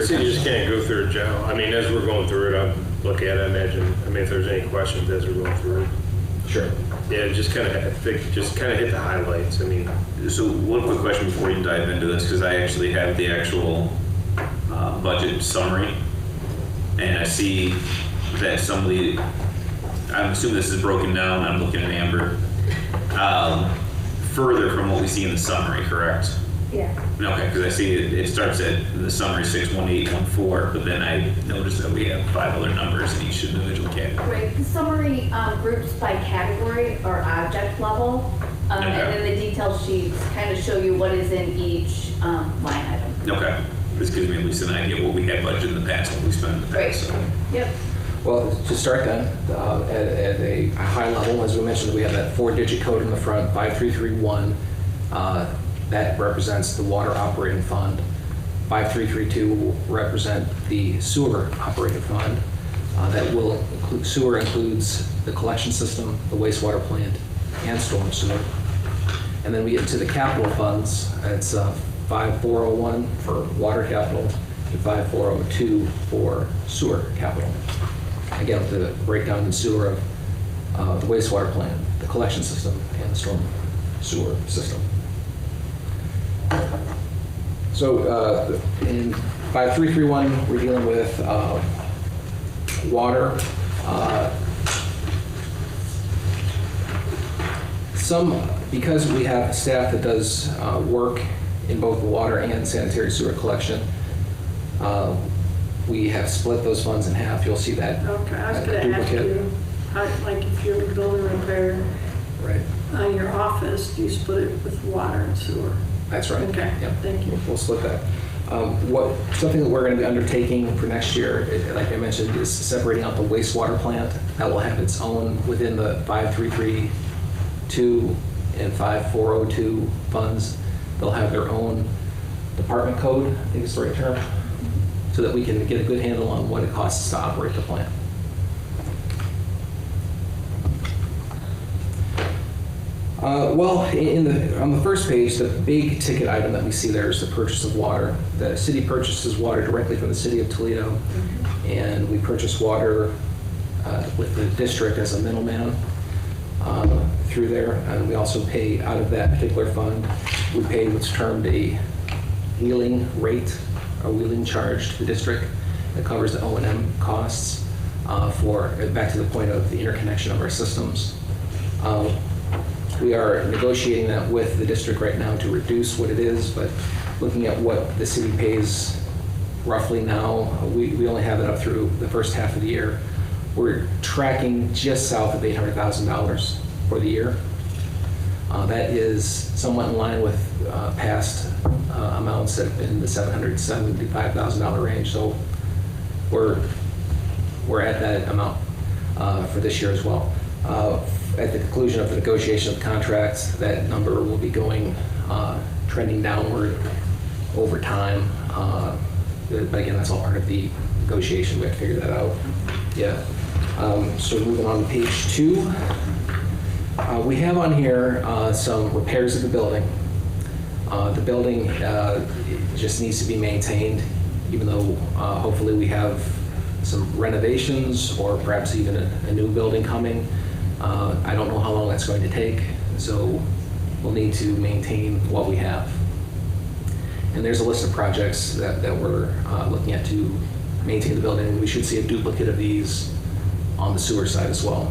So you just can't go through it, Joe. I mean, as we're going through it, I'll look at it, I mean, if there's any questions as we're going through it. Sure. Yeah, just kind of hit the highlights. I mean, So one quick question before you dive into this, because I actually have the actual budget summary, and I see that somebody, I'm assuming this is broken down, I'm looking at Amber, further from what we see in the summary, correct? Yeah. Okay, because I see it starts at the summary 61814, but then I noticed that we have 5 other numbers in each individual category. Right, the summary groups by category or object level, and then the detail sheets kind of show you what is in each line item. Okay, this gives me at least an idea of what we had budgeted in the past, what we spent in the Right. past. So. Yep. Well, to start then, at a high level, as we mentioned, we have that 4-digit code in the front, 5331. That represents the water operating fund. 5332 will represent the sewer operating fund. That will include, sewer includes the collection system, the wastewater plant, and storm sewer. And then we get into the capital funds. It's 5401 for water capital and 5402 for sewer capital. Again, with the breakdown in sewer of the wastewater plant, the collection system, and the storm sewer system. So in 5331, we're dealing with water. Because we have staff that does work in both water and sanitary sewer collection, we have split those funds in half. You'll see that. Okay, I was that gonna ask duplicate. you, like if you're building repair Right. on your office, do you split it with water and sewer? That's right. Okay, Yep. thank you. We'll split that. Something that we're going to be undertaking for next year, like I mentioned, is separating out the wastewater plant. That will have its own within the 5332 and 5402 funds. They'll have their own department code, I think is the right term, so that we can get a good handle on what it costs to operate the plant. On the first page, the big ticket item that we see there is the purchase of water. The city purchases water directly from the city of Toledo, and we purchase water with the district as a middleman through there. And we also pay out of that particular fund, we pay what's termed a wheeling rate, a wheeling charge to the district that covers the O&M costs back to the point of the interconnection of our systems. We are negotiating that with the district right now to reduce what it is, but looking at what the city pays roughly now, we only have it up through the first half of the year. We're tracking just south of $800,000 for the year. That is somewhat in line with past amounts that have been in the $775,000 range. So we're at that amount for this year as well. At the conclusion of the negotiation of the contracts, that number will be trending downward over time. But again, that's all part of the negotiation. We have to figure that out. Yeah. So moving on to page 2. We have on here some repairs of the building. The building just needs to be maintained, even though hopefully we have some renovations or perhaps even a new building coming. I don't know how long that's going to take, so we'll need to maintain what we have. And there's a list of projects that we're looking at to maintain the building. We should see a duplicate of these on the sewer side as well.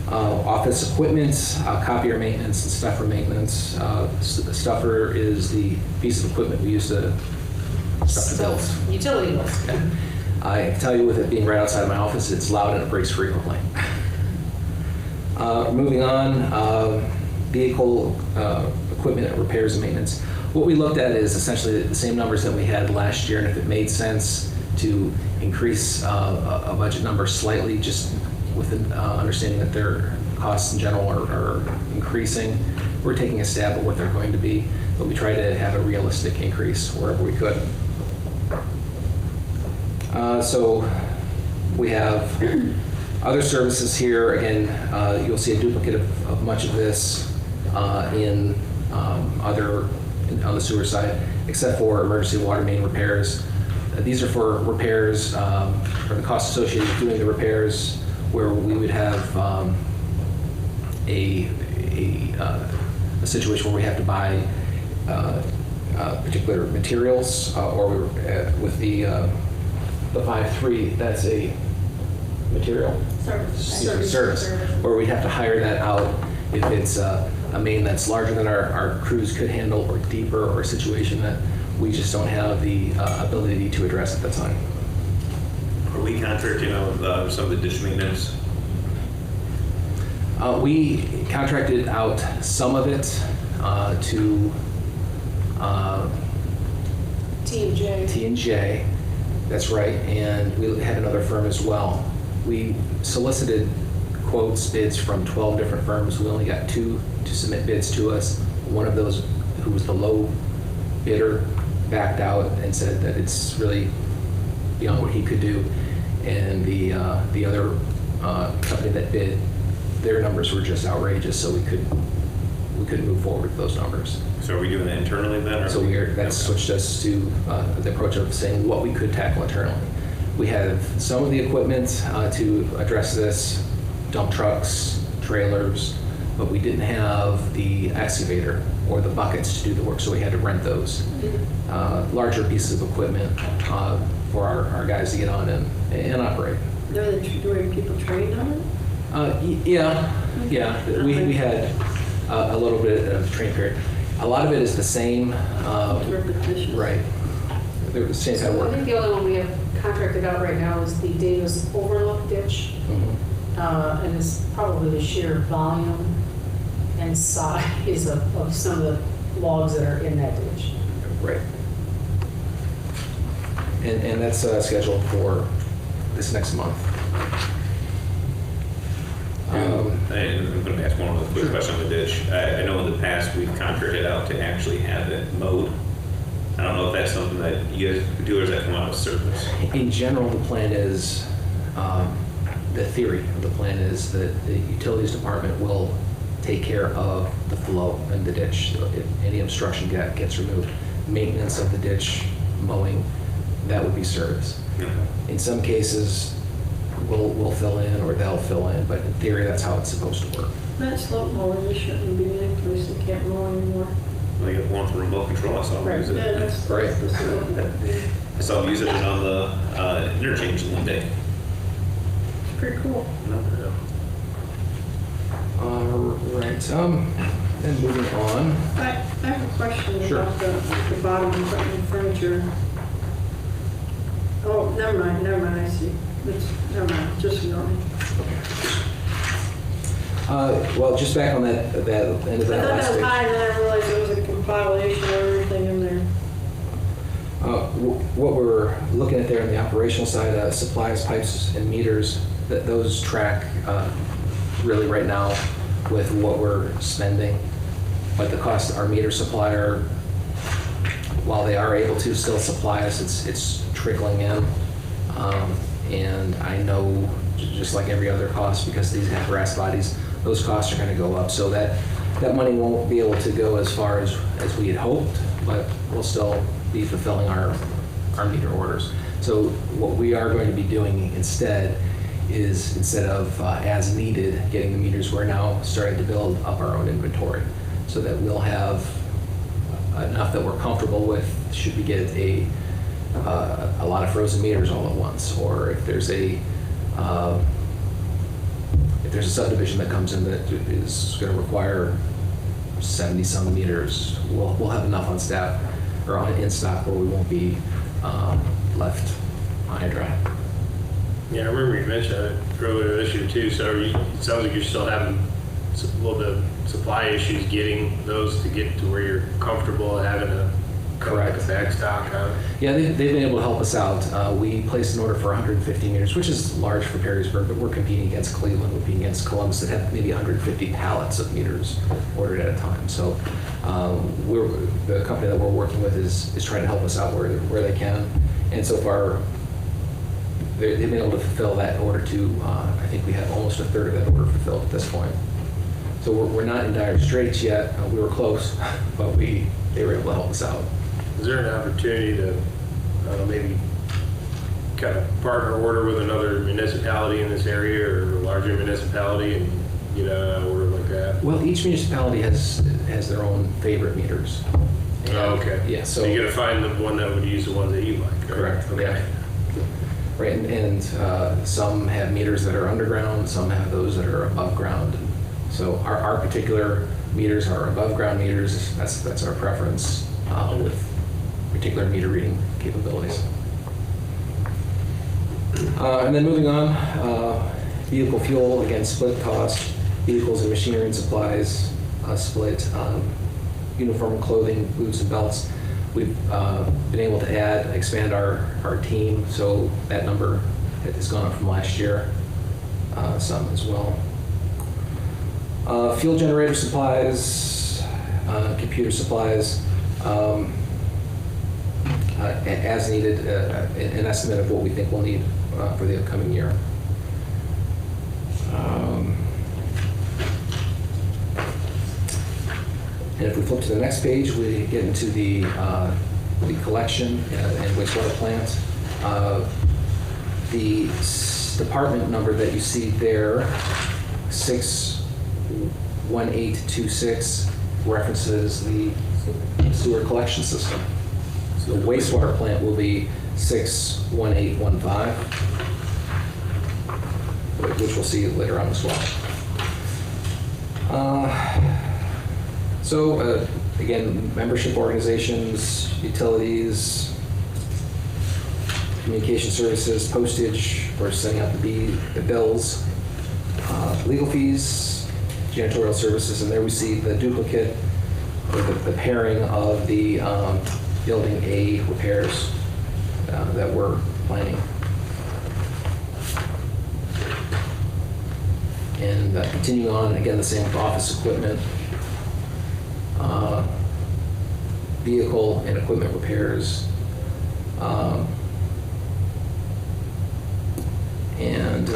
Office equipment, copier maintenance, and stuffer maintenance. The stuffer is the piece of equipment we use to stuff the bills. Utility bills. Okay. I can tell you with it being right outside my office, it's loud and it breaks frequently. Moving on, vehicle equipment repairs and maintenance. What we looked at is essentially the same numbers that we had last year, and if it made sense to increase a budget number slightly, just with an understanding that their costs in general are increasing, we're taking a stab at what they're going to be, but we try to have a realistic increase wherever we could. So we have other services here. Again, you'll see a duplicate of much of this on the sewer side, except for emergency water main repairs. These are for repairs, or the costs associated with doing the repairs, where we would have a situation where we have to buy particular materials, or with the 5.3, that's a material service, where we'd have to hire that out if it's a a main that's larger than our crews could handle, or deeper, or a situation that we just don't have the ability to address at the time. Are we contracting out some of the ditch maintenance? We contracted out some of it to T&J. T&J, that's right, and we had another firm as well. We solicited quotes, bids from 12 different firms. We only got 2 to submit bids to us. One of those, who was the low bidder, backed out and said that it's really beyond what he could do. And the other company that bid, their numbers were just outrageous, so we couldn't move forward with those numbers. So are we doing that internally then? Or So that switched us to the approach of saying what we could tackle internally. We have some of the equipment to address this, dump trucks, trailers, but we didn't have the excavator or the buckets to do the work, so we had to rent those. Larger pieces of equipment for our guys to get on and operate. Are people trained on it? Yeah. We had a little bit of training period. A lot of it is the same. Repetition. Right. They're the same kind of So I work. think the only one we have contracted out right now is the Davis Overlook ditch. Mhm. And it's probably the sheer volume and size of some of the logs that are in that ditch. Right. And that's scheduled for this next month. And I'm going to ask one other quick question on the ditch. I know in the past we've contracted out to actually have it mowed. I don't know if that's something that you guys do, or does that come out of service? In general, the plan is, the theory of the plan is that the utilities department will take care of the flow in the ditch. So if any obstruction gets removed, maintenance of the ditch, mowing, that would be service. Okay. In some cases, we'll fill in, or they'll fill in, but in theory, that's how it's supposed to work. That slope mower, they shouldn't be in a place they can't mow anymore. Well, you got one for remote control. I saw them use Yeah, it. that's Right. the slope. I saw them using it on the interchange one day. It's pretty cool. Right. And moving on. I have a question Sure. about the bottom equipment furniture. Oh, never mind, I see. Never mind, just ignore me. Well, just back on that end of I that thought that last was page. high, and then I realized there was a compilation of everything in there. What we're looking at there on the operational side, supplies, pipes, and meters, those track really right now with what we're spending. But the cost, our meter supplier, while they are able to still supply us, it's trickling in. And I know, just like every other cost, because these have brass bodies, those costs are going to go up. So that money won't be able to go as far as we had hoped, but we'll still be fulfilling our meter orders. So what we are going to be doing instead is, instead of as needed getting the meters, we're now starting to build up our own inventory so that we'll have enough that we're comfortable with should we get a lot of frozen meters all at once, or if there's a subdivision that comes in that is going to require 70-some meters, we'll have enough on staff or in stock where we won't be left high and dry. Yeah, I remember you mentioned that earlier this year too, so it sounds like you're still having a little bit of supply issues getting those to get to where you're comfortable having a Correct. backstock on it. Yeah, they've been able to help us out. We placed an order for 150 meters, which is large for Perrysburg, but we're competing against Cleveland, we're competing against Columbus that have maybe 150 pallets of meters ordered at a time. So the company that we're working with is trying to help us out where they can. And so far, they've been able to fulfill that order to, I think we have almost a third of that order fulfilled at this point. So we're not in dire straits yet. We were close, but they were able to help us out. Is there an opportunity to maybe kind of partner order with another municipality in this area or a larger municipality and get an order like that? Well, each municipality has their own favorite meters. Oh, okay. Yeah, So you gotta find the one that would use the ones that you like, right? Correct, Okay. yeah. Right, and some have meters that are underground, some have those that are above ground. So our particular meters are above ground meters. That's our preference with particular meter reading capabilities. And then moving on, vehicle fuel, again, split cost, vehicles and machinery and supplies, split, uniform clothing, boots and belts. We've been able to expand our team, so that number has gone up from last year, some as well. Fuel generator supplies, computer supplies, as needed, an estimate of what we think we'll need for the upcoming year. And if we flip to the next page, we get into the collection and wastewater plant. The department number that you see there, 61826, references the sewer collection system. So the wastewater plant will be 61815, which we'll see later on as well. So again, membership organizations, utilities, communication services, postage, we're sending out the bills, legal fees, janitorial services, and there we see the duplicate, or the pairing of the Building A repairs that we're planning. And continuing on, again, the same with office equipment, vehicle and equipment repairs, and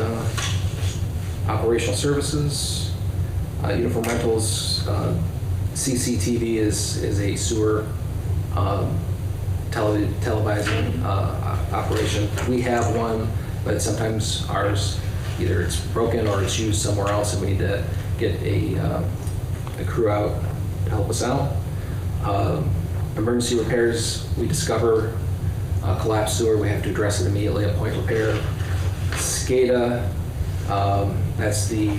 operational services, uniform rentals, CCTV is a sewer televising operation. We have one, but sometimes ours, either it's broken or it's used somewhere else, and we need to get a crew out to help us out. Emergency repairs, we discover collapsed sewer, we have to address it immediately, a point repair. SCADA, that's the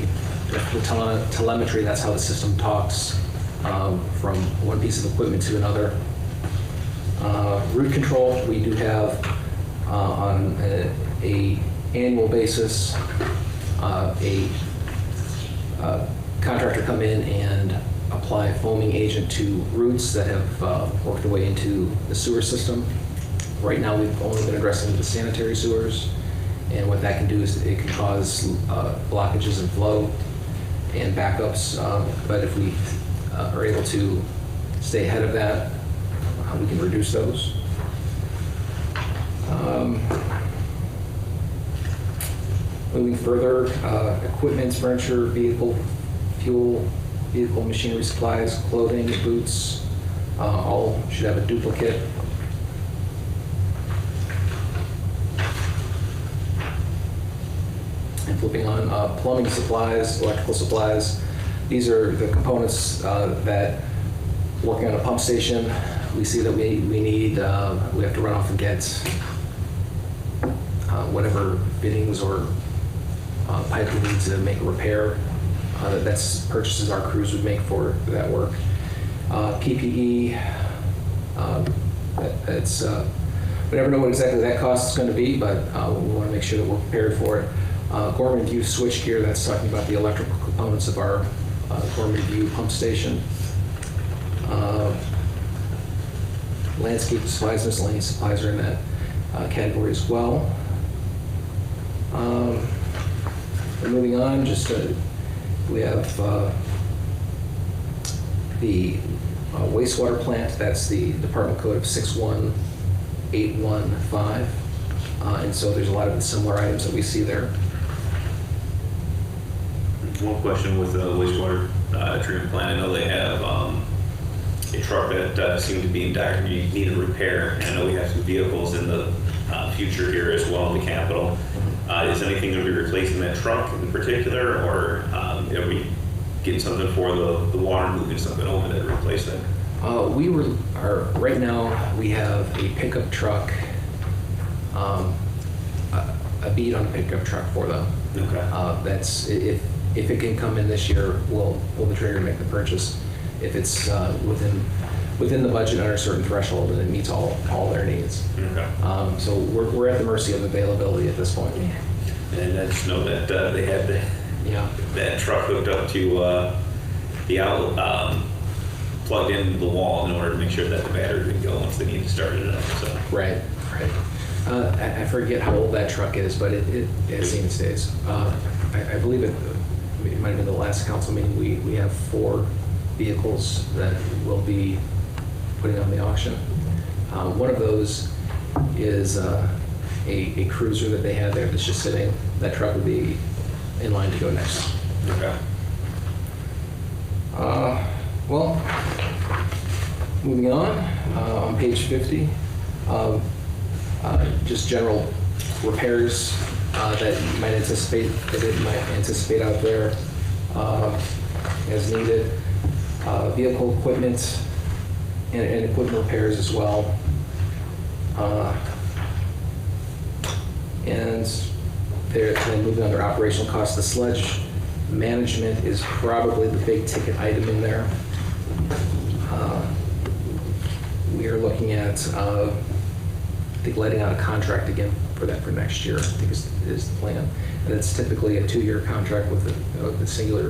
telemetry, that's how the system talks from one piece of equipment to another. Root control, we do have on a annual basis a contractor come in and apply foaming agent to roots that have worked their way into the sewer system. Right now, we've only been addressing the sanitary sewers, and what that can do is it can cause blockages in flow and backups, but if we are able to stay ahead of that, we can reduce those. Moving further, equipment, furniture, vehicle, fuel, vehicle, machinery, supplies, clothing, boots, all should have a duplicate. And flipping on, plumbing supplies, electrical supplies. These are the components that, working on a pump station, we see that we need, we have to run off and get whatever fittings or pipe we need to make a repair. That's purchases our crews would make for that work. PPE, it's, we never know what exactly that cost is going to be, but we want to make sure that we're prepared for it. Gorman View switchgear, that's talking about the electrical components of our Gorman View pump station. Landscape supplies, miscellaneous supplies are in that category as well. Moving on, just we have the wastewater plant. That's the department code of 61815, and so there's a lot of the similar items that we see there. One question with the wastewater treatment plant. I know they have a truck that seemed to be in dire need of repair. I know we have some vehicles in the future here as well in the Capitol. Is anything going to be replacing that truck in particular, or are we getting something for the water, moving something over to replace that? Right now we have a pickup truck, a bead on a pickup truck for them. Okay. That's if If it can come in this year, we'll pull the trigger and make the purchase. If it's within the budget under a certain threshold and it meets all their needs. Okay. So we're at the mercy of availability at this point. And I just know that they had Yeah. that truck hooked up to the outlet, plugged into the wall in order to make sure that the battery would go once they need to start it up. So Right. I forget how old that truck is, but it has seen its days. I believe it might have been the last council meeting, we have 4 vehicles that we'll be putting on the auction. One of those is a cruiser that they had there that's just sitting. That truck would be in line to go next. okay. Well, moving on page 50, just general repairs that you might anticipate out there as needed. Vehicle equipment and equipment repairs as well. And then moving on to operational costs, the sludge management is probably the big ticket item in there. We are looking at, I think, letting out a contract again for that for next year, I think is the plan. And it's typically a 2-year contract with the single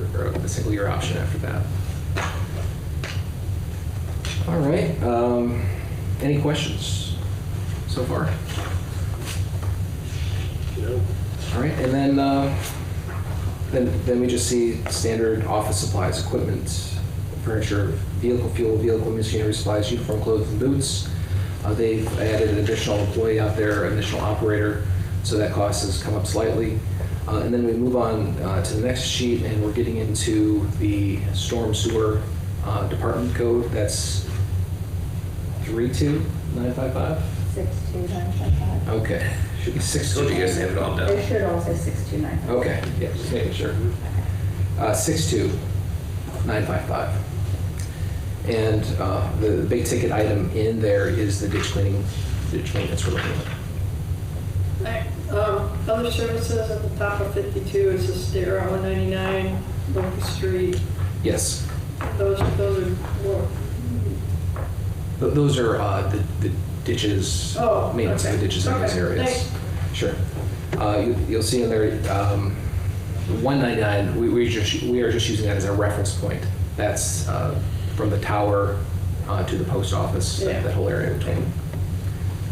year option after that. All right, any questions so far? No. All right, and then we just see standard office supplies, equipment, furniture, vehicle fuel, vehicle machinery supplies, uniform clothes and boots. They've added an additional employee out there, an additional operator, so that cost has come up slightly. And then we move on to the next sheet, and we're getting into the storm sewer department code. That's 32955? 62955. Okay, should be I told you guys to have it all There done. should also 629. Okay, yeah, just making sure. 62955. And the big ticket item in there is the ditch maintenance we're looking at. Other services at the top of 52, is the stair at 199, Locust Street. Yes, Those are more. those are the ditches, Oh, maintenance of the okay. ditches in those Okay, areas. thanks. Sure. You'll see in there, 199, we are just using that as a reference point. That's from the tower to the post office, Yeah. that whole area between.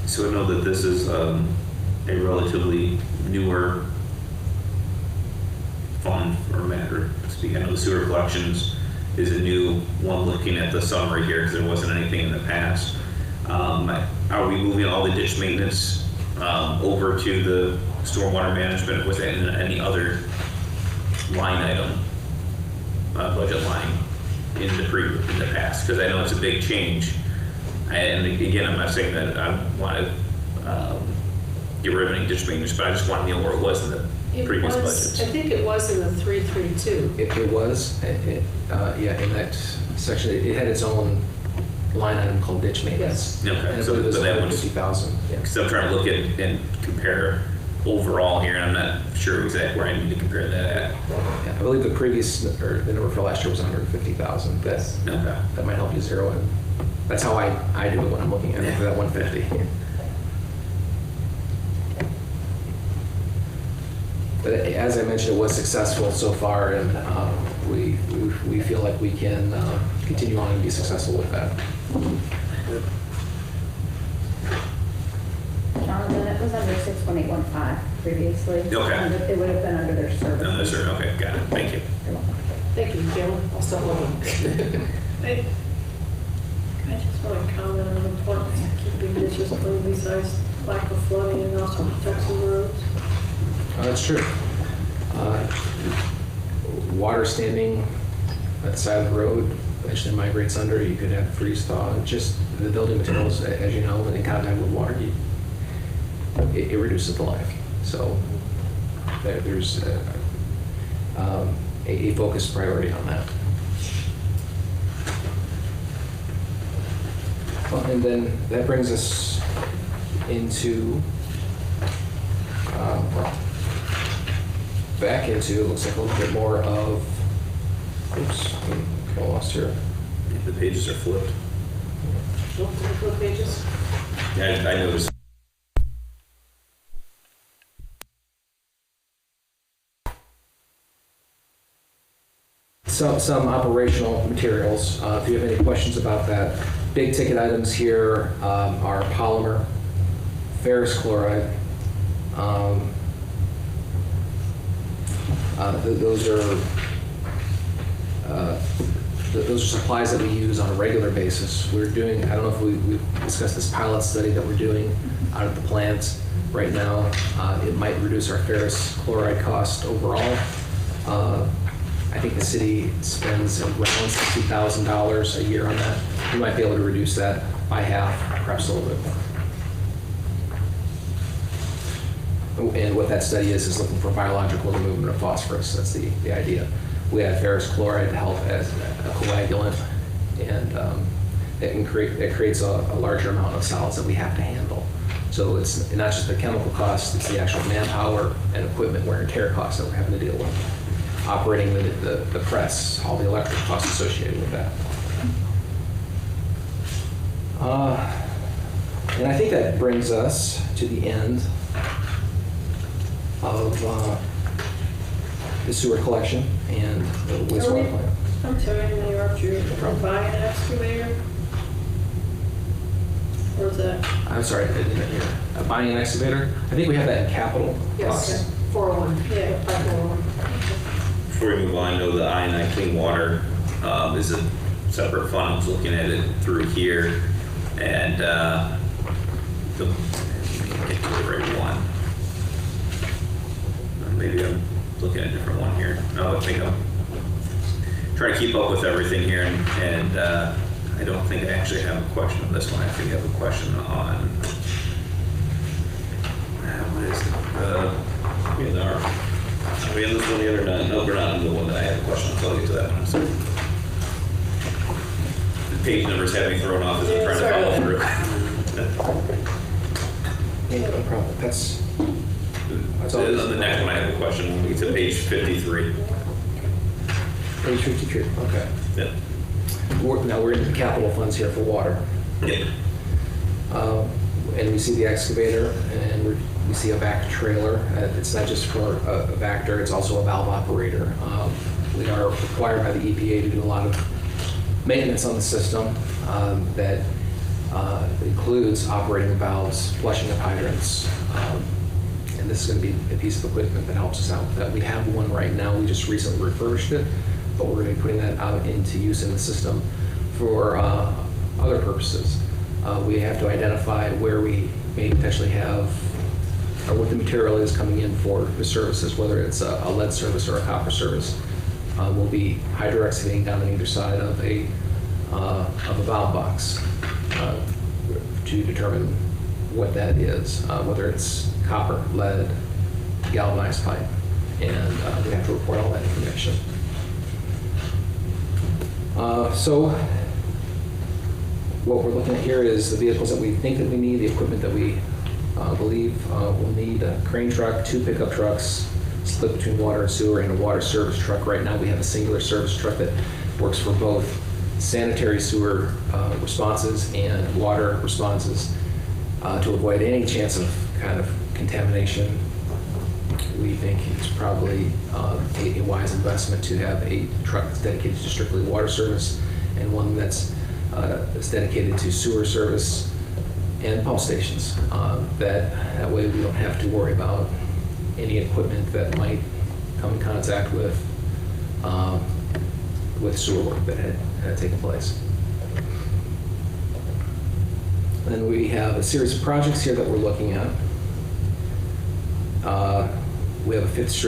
So I know that this is a relatively newer fund or matter. Speaking, I know the sewer collections is a new one looking at the summary here because there wasn't anything in the past. Are we moving all the ditch maintenance over to the stormwater management? Was that in any other line item, budget line in the past? Because I know it's a big change. And again, I'm not saying that I want to get rid of any ditch maintenance, but I just want to know where it was in the previous budgets. I think it was in the 332. It was, yeah, in that section, it had its own line item called ditch maintenance. Okay, And I so believe it was that one's, 50,000, yeah. because I'm trying to look at and compare overall here, and I'm not sure exactly where I need to compare that at. Yeah, I believe the previous, or the number for last year was 150,000. Okay. That might help you zero in. That's how I do it when I'm looking at it for that 150. But as I mentioned, it was successful so far, and we feel like we can continue on and be successful with that. Jonathan, it was under 61815 previously. Okay. It would have been under their service. No, sir. Okay, got it. Thank you. Thank you, Jim. I'll stop looking. I just want to comment on the importance of keeping ditches clean besides lack of flooding and also protects the roads. That's true. Water standing at the side of the road eventually migrates under. You could have freeze thaw. Just the building materials, as you know, in contact with water, it reduces the life. So there's a focused priority on that. Well, and then that brings us into back into, looks like a little bit more of, oops, I'm kind of lost here. The pages are flipped. Flip pages. Yeah, I noticed. Some operational materials. If you have any questions about that, big ticket items here are polymer, ferrous chloride. Those are supplies that we use on a regular basis. We're doing, I don't know if we discussed this pilot study that we're doing out at the plants right now. It might reduce our ferrous chloride cost overall. I think the city spends around $60,000 a year on that. We might be able to reduce that by half, perhaps a little bit more. And what that study is looking for biological removal of phosphorus. That's the idea. We have ferrous chloride to help as a coagulant, and it creates a larger amount of solids that we have to handle. So it's not just the chemical cost, it's the actual manpower and equipment wear and tear costs that we're having to deal with. Operating the press, all the electric costs associated with that. And I think that brings us to the end of the sewer collection and the wastewater plant. I'm sorry to interrupt you. Are you buying an excavator? Or is that? I'm sorry, I didn't hear. Buying an excavator? I think we have that in capital costs. Yes, 401. Yeah. 541. Before we move on, I know the I&I Clean Water is a separate fund. I was looking at it through here, and let me get to the right one. Maybe I'm looking at a different one here. No, I think I'm trying to keep up with everything here, and I don't think I actually have a question on this one. I think I have a question on what is it? Are we in this one yet or not? No, we're not in the one that I have a question on, so I'll get to that one. So the page numbers have me thrown off as I'm trying to follow through. Yeah, no problem. That's So on the next one, I have a question. When we get to page 53. page 53. Okay. Yeah. Now we're in the capital funds here for water. Yeah. And we see the excavator, and we see a vac trailer. It's not just for a vector, it's also a valve operator. We are required by the EPA to do a lot of maintenance on the system that includes operating the valves, flushing of hydrants. And this is going to be a piece of equipment that helps us out with that. We have one right now, we just recently refurbished it, but we're going to be putting that out into use in the system for other purposes. We have to identify where we may potentially have, or what the material is coming in for the services, whether it's a lead service or a copper service. We'll be hydro excavating down on either side of a valve box to determine what that is, whether it's copper, lead, galvanized pipe, and we have to report all that information. So what we're looking at here is the vehicles that we think that we need, the equipment that we believe we'll need: a crane truck, 2 pickup trucks, split between water and sewer, and a water service truck. Right now we have a singular service truck that works for both sanitary sewer responses and water responses to avoid any chance of kind of contamination. We think it's probably a wise investment to have a truck that's dedicated to strictly water service and one that's dedicated to sewer service and pump stations. That way we don't have to worry about any equipment that might come in contact with sewer work that had taken place. Then we have a series of projects here that we're looking at. We have a 5th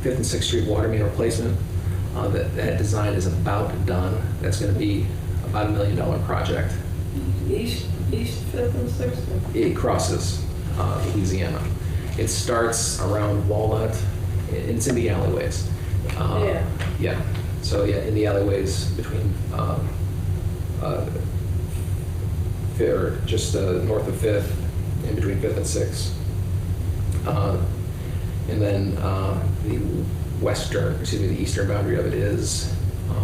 and 6th Street water main replacement. That design is about done. That's going to be about $1 million project. East 5th and 6th? It crosses Louisiana. It starts around Walnut. It's in the alleyways. Yeah. Yeah. So yeah, in the alleyways between or just north of 5th, in between 5th and 6th. And then the eastern boundary of it is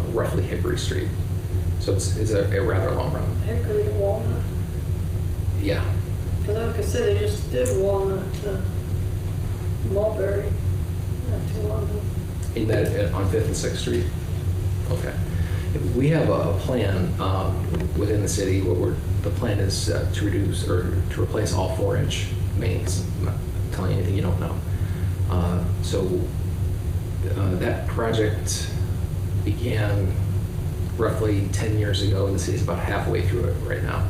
roughly Hickory Street. So it's a rather long run. Hickory to Walnut. Yeah. Because like I said, they just did Walnut to Mulberry not too long ago. In that, on 5th and 6th Street? Okay. We have a plan within the city where the plan is to reduce or to replace all 4-inch mains. I'm not telling you anything you don't know. So that project began roughly 10 years ago, and the city's about halfway through it right now.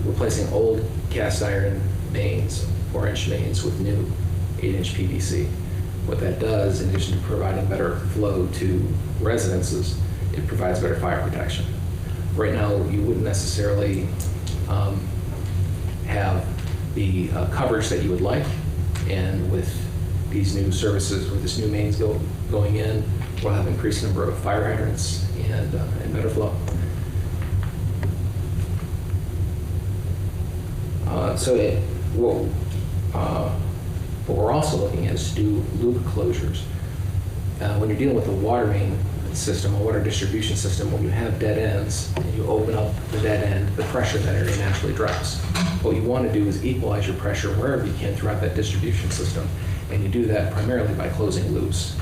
Replacing old cast iron mains, 4-inch mains with new 8-inch PVC. What that does, in addition to providing better flow to residences, it provides better fire protection. Right now, you wouldn't necessarily have the coverage that you would like, and with these new services, or this new mains going in, we'll have increased number of fire hydrants and better flow. What we're also looking at is to do loop closures. When you're dealing with a water main system, a water distribution system, when you have dead ends and you open up the dead end, the pressure in that area naturally drops. What you want to do is equalize your pressure wherever you can throughout that distribution system, and you do that primarily by closing loops.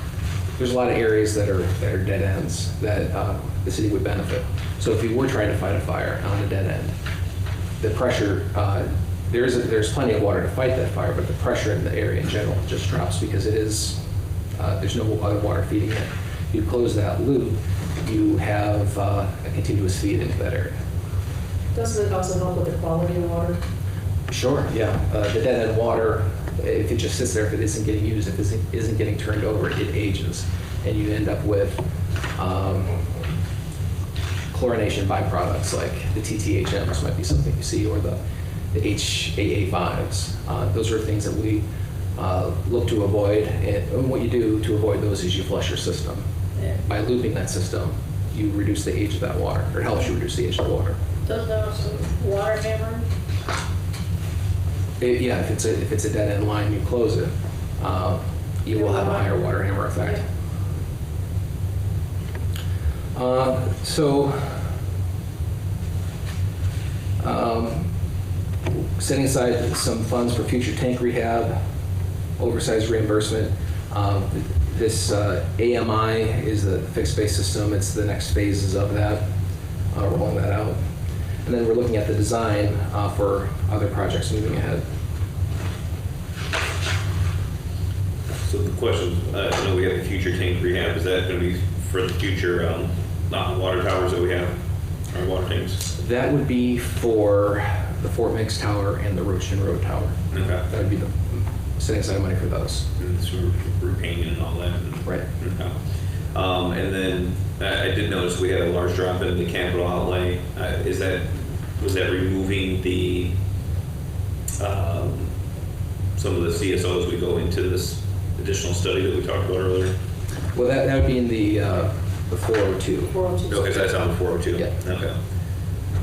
There's a lot of areas that are dead ends that the city would benefit. So if you were trying to fight a fire on a dead end, the pressure, there's plenty of water to fight that fire, but the pressure in the area in general just drops because it is, there's no other water feeding it. You close that loop, you have a continuous feed into that area. Doesn't it also help with the quality of water? Sure, yeah. The dead end water, if it just sits there, if it isn't getting used, if it isn't getting turned over, it ages. And you end up with chlorination byproducts like the TTHMs might be something you see, or the HAA5s. Those are things that we look to avoid. And what you do to avoid those is you flush your system. Yeah. By looping that system, you reduce the age of that water, or it helps you reduce the age of the water. Does there some water hammering? Yeah, if it's a dead end line, you close it, you will have a higher water hammer effect. Setting aside some funds for future tank rehab, oversized reimbursement. This AMI is the fixed base system. It's the next phases of that, rolling that out. And then we're looking at the design for other projects moving ahead. So the question, I know we have the future tank rehab. Is that going to be for the future water towers that we have, our water tanks? That would be for the Fort Meigs Tower and the Roachton Road Tower. Okay. That would be the setting aside money for those. And so repainting and all that. Right. Okay. And then I did notice we had a large drop in the capital outlay. Was that removing the some of the CSOs we go into this additional study that we talked about earlier? Well, that would be in the 402. 402. Okay, so that's on the 402. Yeah. Okay.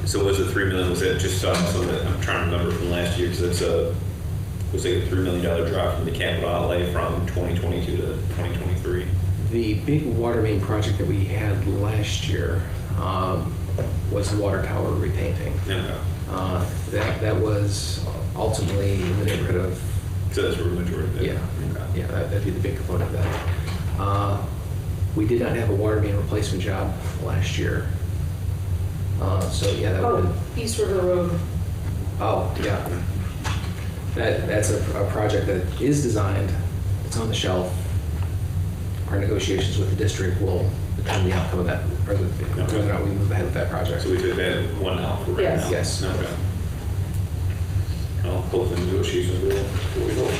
So was the $3 million? Was that just something that I'm trying to remember from last year? Because it was like a $3 million drop from the capital outlay from 2022 to 2023. The big water main project that we had last year was the water tower repainting. Okay. That was ultimately in the neighborhood of. So that's where the majority of it. Yeah, Okay. yeah, that'd be the big component of that. We did not have a water main replacement job last year. So yeah, that would. Oh, East River Road. Oh, yeah. That's a project that is designed. It's on the shelf. Our negotiations with the district will determine the outcome of that, or whether or not we move ahead with that project. So we took that one out for right Yes. now? Yes. Okay. Well, both the negotiations will go.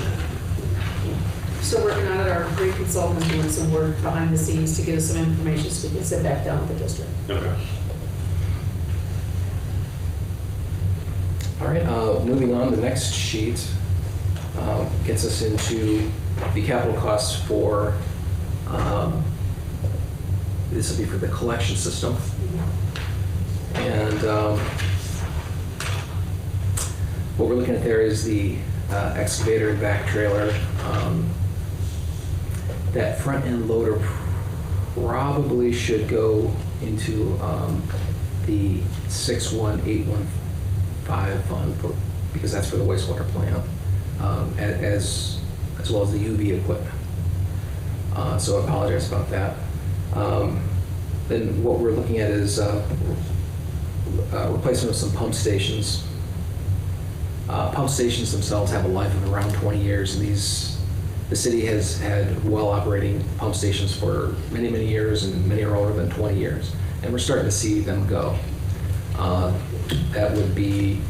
Still working on it. Our great consultant doing some work behind the scenes to get us some information so we can sit back down with the district. Okay. All right, moving on, the next sheet gets us into the capital costs for, this will be for the collection system. And what we're looking at there is the excavator and back trailer, That front end loader probably should go into the 61815 fund because that's for the wastewater plant, as well as the UV equipment. So I apologize about that. Then what we're looking at is replacement of some pump stations. Pump stations themselves have a life of around 20 years, and the city has had well-operating pump stations for many, many years, and many are older than 20 years. And we're starting to see them go. That would be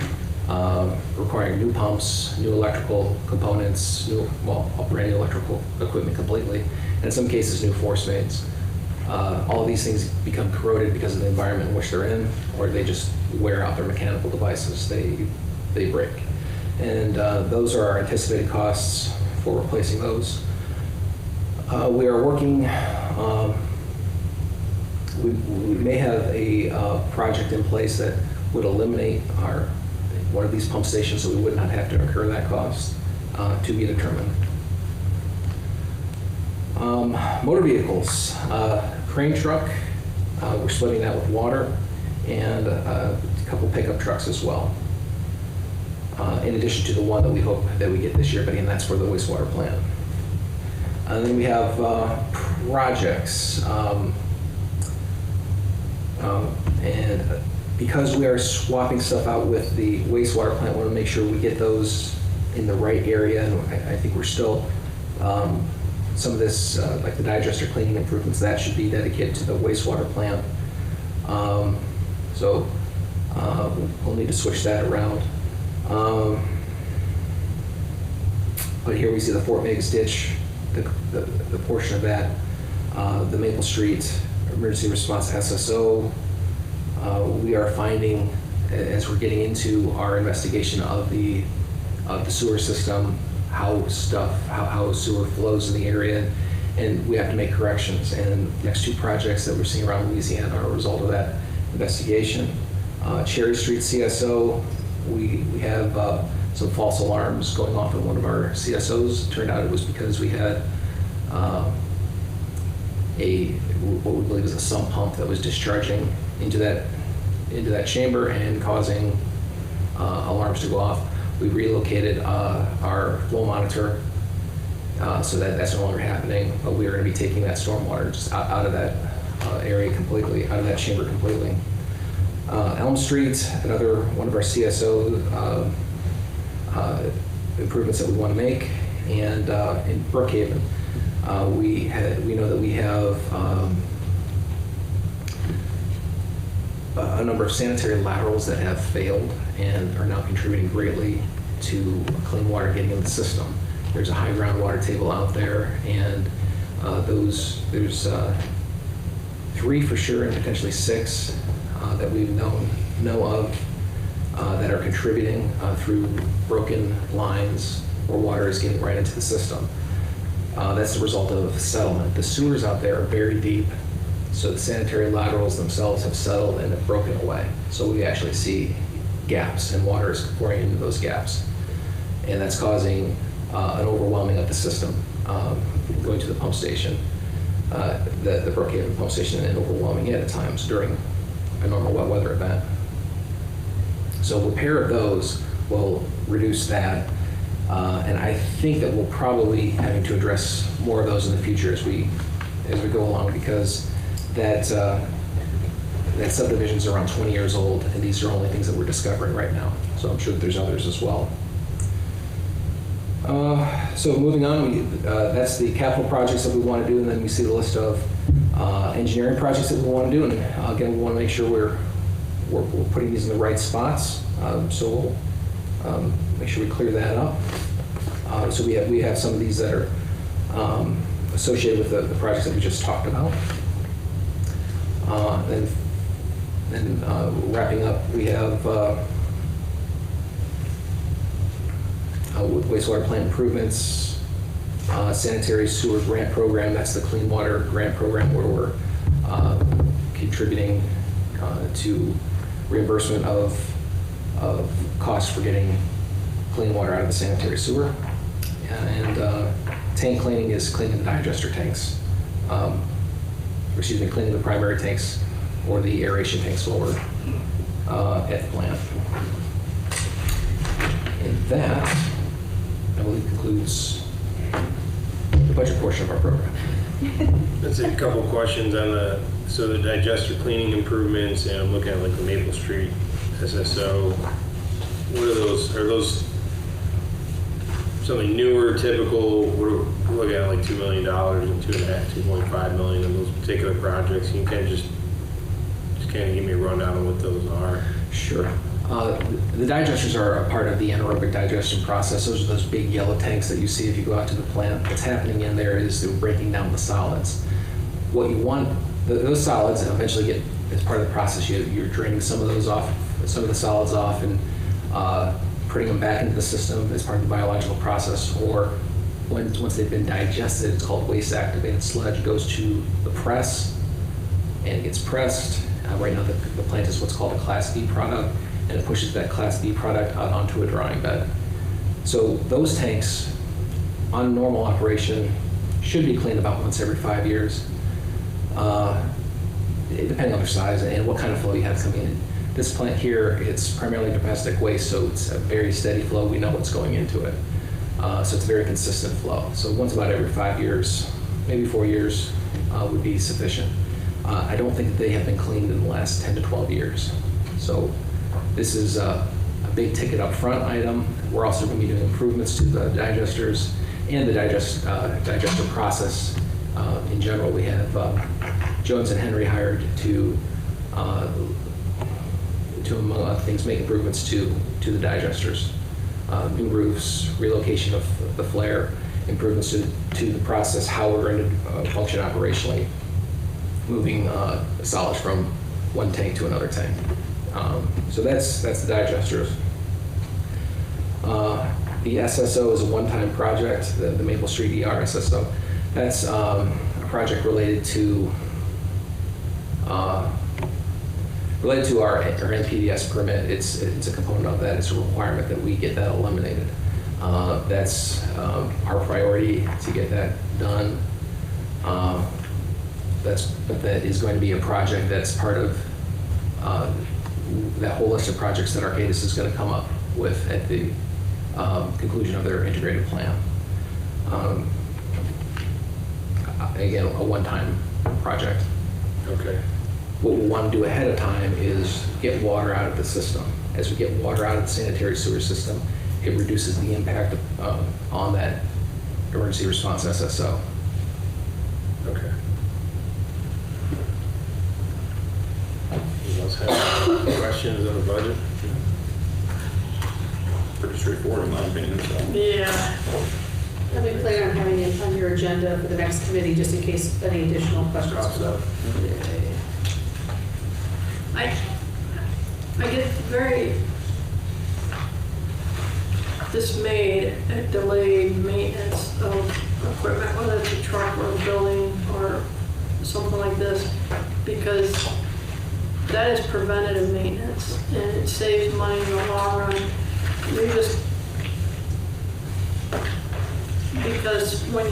requiring new pumps, new electrical components, brand new electrical equipment completely, and in some cases, new force mains. All of these things become corroded because of the environment in which they're in, or they just wear out their mechanical devices. They break. And those are our anticipated costs for replacing those. We are working, we may have a project in place that would eliminate one of these pump stations so we would not have to incur that cost, to be determined. Motor vehicles, crane truck, we're splitting that with water, and a couple pickup trucks as well. In addition to the one that we hope that we get this year, but again, that's for the wastewater plant. And then we have projects. And because we are swapping stuff out with the wastewater plant, we want to make sure we get those in the right area. And I think we're still, some of this, like the digester cleaning improvements, that should be dedicated to the wastewater plant. So we'll need to switch that around. But here we see the Fort Meigs ditch, the portion of that, the Maple Street Emergency Response SSO. We are finding, as we're getting into our investigation of the sewer system, how sewer flows in the area, and we have to make corrections. And the next two projects that we're seeing around Louisiana are a result of that investigation. Cherry Street CSO, we have some false alarms going off in one of our CSOs. It turned out it was because we had what we believe is a sump pump that was discharging into that chamber and causing alarms to go off. We relocated our flow monitor so that's no longer happening, but we are going to be taking that stormwater just out of that area completely, out of that chamber completely. Elm Street, another one of our CSO improvements that we want to make, and in Brookhaven, we know that we have a number of sanitary laterals that have failed and are now contributing greatly to clean water getting in the system. There's a high groundwater table out there, and there's 3 for sure, and potentially 6 that we know of that are contributing through broken lines where water is getting right into the system. That's the result of settlement. The sewers out there are very deep, so the sanitary laterals themselves have settled and have broken away. So we actually see gaps, and water is pouring into those gaps. And that's causing an overwhelming of the system, going to the pump station, the Brookhaven pump station, and overwhelming it at times during a normal wet weather event. So repair of those will reduce that. And I think that we'll probably be having to address more of those in the future as we go along, because that subdivision's around 20 years old, and these are only things that we're discovering right now. So I'm sure that there's others as well. So moving on, that's the capital projects that we want to do, and then we see the list of engineering projects that we want to do. And again, we want to make sure we're putting these in the right spots. So we'll make sure we clear that up. So we have some of these that are associated with the projects that we just talked about. Then wrapping up, we have wastewater plant improvements, sanitary sewer grant program. That's the Clean Water Grant Program, where we're contributing to reimbursement of costs for getting clean water out of the sanitary sewer. and tank cleaning is cleaning the digester tanks. Cleaning the primary tanks or the aeration tanks lower at the plant. And that, I believe, concludes the budget portion of our program. Let's see, a couple questions on the digester cleaning improvements, and I'm looking at like the Maple Street SSO. What are those? Are those something newer, typical? We're looking at like $2 million and 2.5 million in those particular projects. Can you kind of just kind of give me a rundown on what those are? Sure. The digesters are a part of the anaerobic digestion process. Those are those big yellow tanks that you see if you go out to the plant. What's happening in there is they're breaking down the solids. What you want, those solids eventually get, as part of the process, you're draining some of those off, some of the solids off, and putting them back into the system as part of the biological process. Or once they've been digested, it's called waste activated sludge. It goes to the press and it gets pressed. Right now, the plant is what's called a Class B product, and it pushes that Class B product out onto a drying bed. So those tanks, on normal operation, should be cleaned about once every 5 years, depending on their size and what kind of flow you have coming in. This plant here, it's primarily domestic waste, so it's a very steady flow. We know what's going into it. So it's a very consistent flow. So once about every 5 years, maybe 4 years, would be sufficient. I don't think that they have been cleaned in the last 10 to 12 years. So this is a big ticket up front item. We're also going to be doing improvements to the digesters and the digester process. In general, we have Jones and Henry hired to among other things, make improvements to the digesters. New roofs, relocation of the flare, improvements to the process, how we're going to function operationally, moving solids from one tank to another tank. So that's the digesters. The SSO is a one-time project, the Maple Street ER SSO. That's a project related to our NPDES permit. It's a component of that. It's a requirement that we get that eliminated. That's our priority to get that done. That is going to be a project that's part of that whole list of projects that Arcadis is going to come up with at the conclusion of their integrated plan. Again, a one-time project. Okay. What we want to do ahead of time is get water out of the system. As we get water out of the sanitary sewer system, it reduces the impact on that emergency response SSO. Okay. Anyone else have any questions on the budget? Pretty straightforward in my opinion, so. Yeah. And we plan on having it on your agenda for the next committee, just in case any additional questions Cross come it up. up. I get very dismayed at delayed maintenance of equipment, whether it's a truck or a building or something like this, because that is preventative maintenance and it saves money in the long run. Because when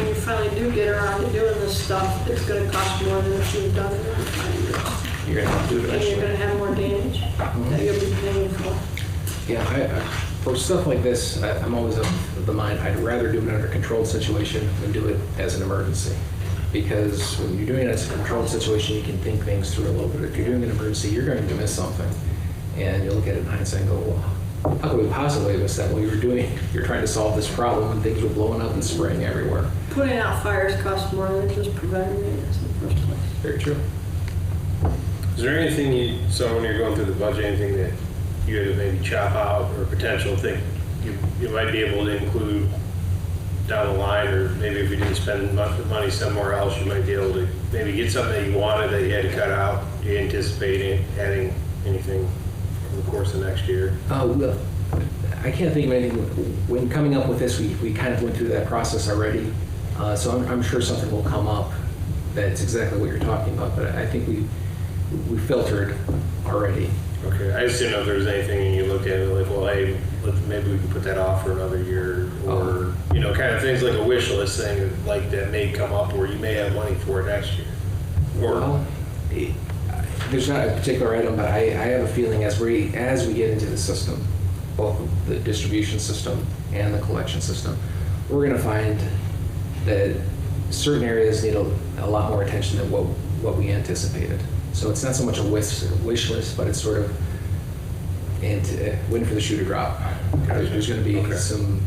you finally do get around to doing this stuff, it's going to cost more than if you've done it every 5 years. You're going to have to do it And you're eventually. going to have more damage that you'll be paying for. Yeah, for stuff like this, I'm always of the mind, I'd rather do it under a controlled situation than do it as an emergency. Because when you're doing it as a controlled situation, you can think things through a little bit. If you're doing an emergency, you're going to miss something. And you look at it in hindsight and go, well, how could we possibly miss that? Well, you're trying to solve this problem and things were blowing up and spraying everywhere. Putting out fires costs more than just preventive maintenance in the first place. Very true. Is there anything so when you're going through the budget, anything that you had to maybe chop out or potential think you might be able to include down the line, or maybe if you didn't spend money somewhere else, you might be able to maybe get something that you wanted that you had to cut out? Do you anticipate adding anything over the course of next year? Well, I can't think of anything. When coming up with this, we kind of went through that process already. So I'm sure something will come up that's exactly what you're talking about. But I think we filtered already. Okay, I just didn't know if there was anything and you looked at it like, well, hey, maybe we can put that off for another year, or, you know, kind of things like a wish list thing, like that may come up where you may have money for it next year. Or, Well, there's not a particular item, but I have a feeling as we get into the system, both the distribution system and the collection system, we're going to find that certain areas need a lot more attention than what we anticipated. So it's not so much a wish list, but it's sort of waiting for the shoe to drop. There's going to be some.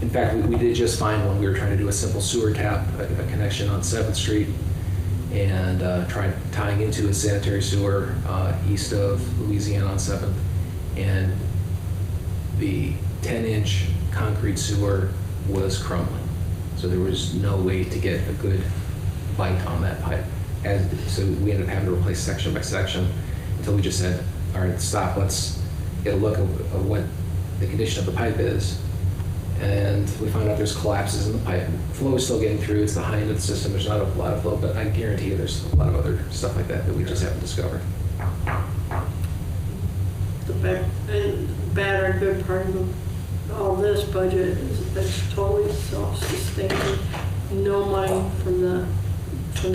In fact, we did just find when we were trying to do a simple sewer tap, a connection on 7th Street, and tying into a sanitary sewer east of Louisiana on 7th, and the 10-inch concrete sewer was crumbling. So there was no way to get a good bite on that pipe. So we ended up having to replace section by section until we just said, all right, stop, let's get a look at what the condition of the pipe is. And we found out there's collapses in the pipe. Flow is still getting through, it's the high end of the system, there's not a lot of flow, but I guarantee you there's a lot of other stuff like that we just haven't discovered. The bad or good part of all this budget is it's totally self-sustaining. No money from the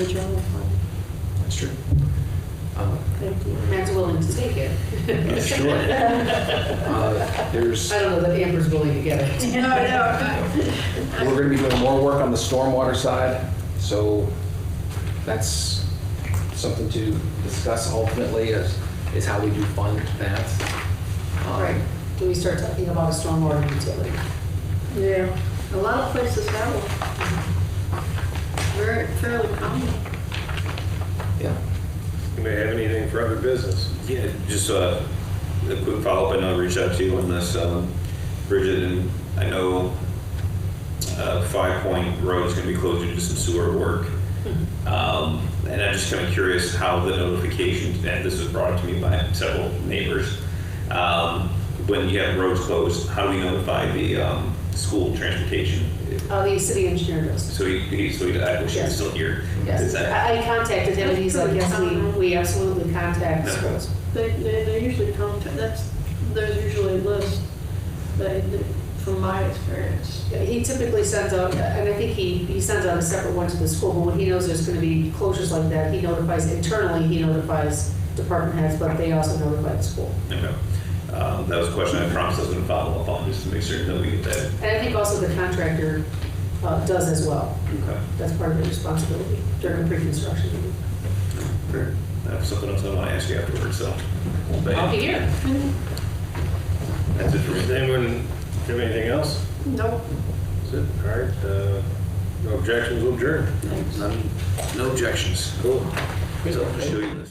general fund. That's true. Thank you. Matt's willing to take it. Sure. There's. I don't know that Amber's willing to get it. No, We're going to be doing more work on the stormwater side, so that's something to discuss ultimately is how we do fund that. All right. Do we start talking about a stormwater utility? Yeah, a lot of places have one. Very fairly common. Yeah. you may have anything for other business? Yeah, just a quick follow-up. I know I reached out to you on this, Bridget, and I know 5 Point Road is going to be closed due to some sewer work. And I'm just kind of curious how the notification, and this was brought up to me by several neighbors, when you have roads closed, how do we notify the school transportation? The city engineer does. So I wish he was still here. Yes, Is that- I contacted him and he's like, yes, we absolutely contact schools. They usually there's usually a list from my experience. Yeah, he typically sends out, and I think he sends out a separate one to the school, but when he knows there's going to be closures like that, he notifies internally, he notifies department heads, but they also notify the school. Okay. That was a question I promised I was going to follow up on, just to make certain that we get that. And I think also the contractor does as well. Okay. That's part of their responsibility during pre-construction. Great. I have something else I want to ask you afterwards, so. But I'll be here. that's it for me. Does anyone have anything else? Nope. That's it. All right. No objections, we'll adjourn. Thanks. No objections. Cool. So I'll show you this.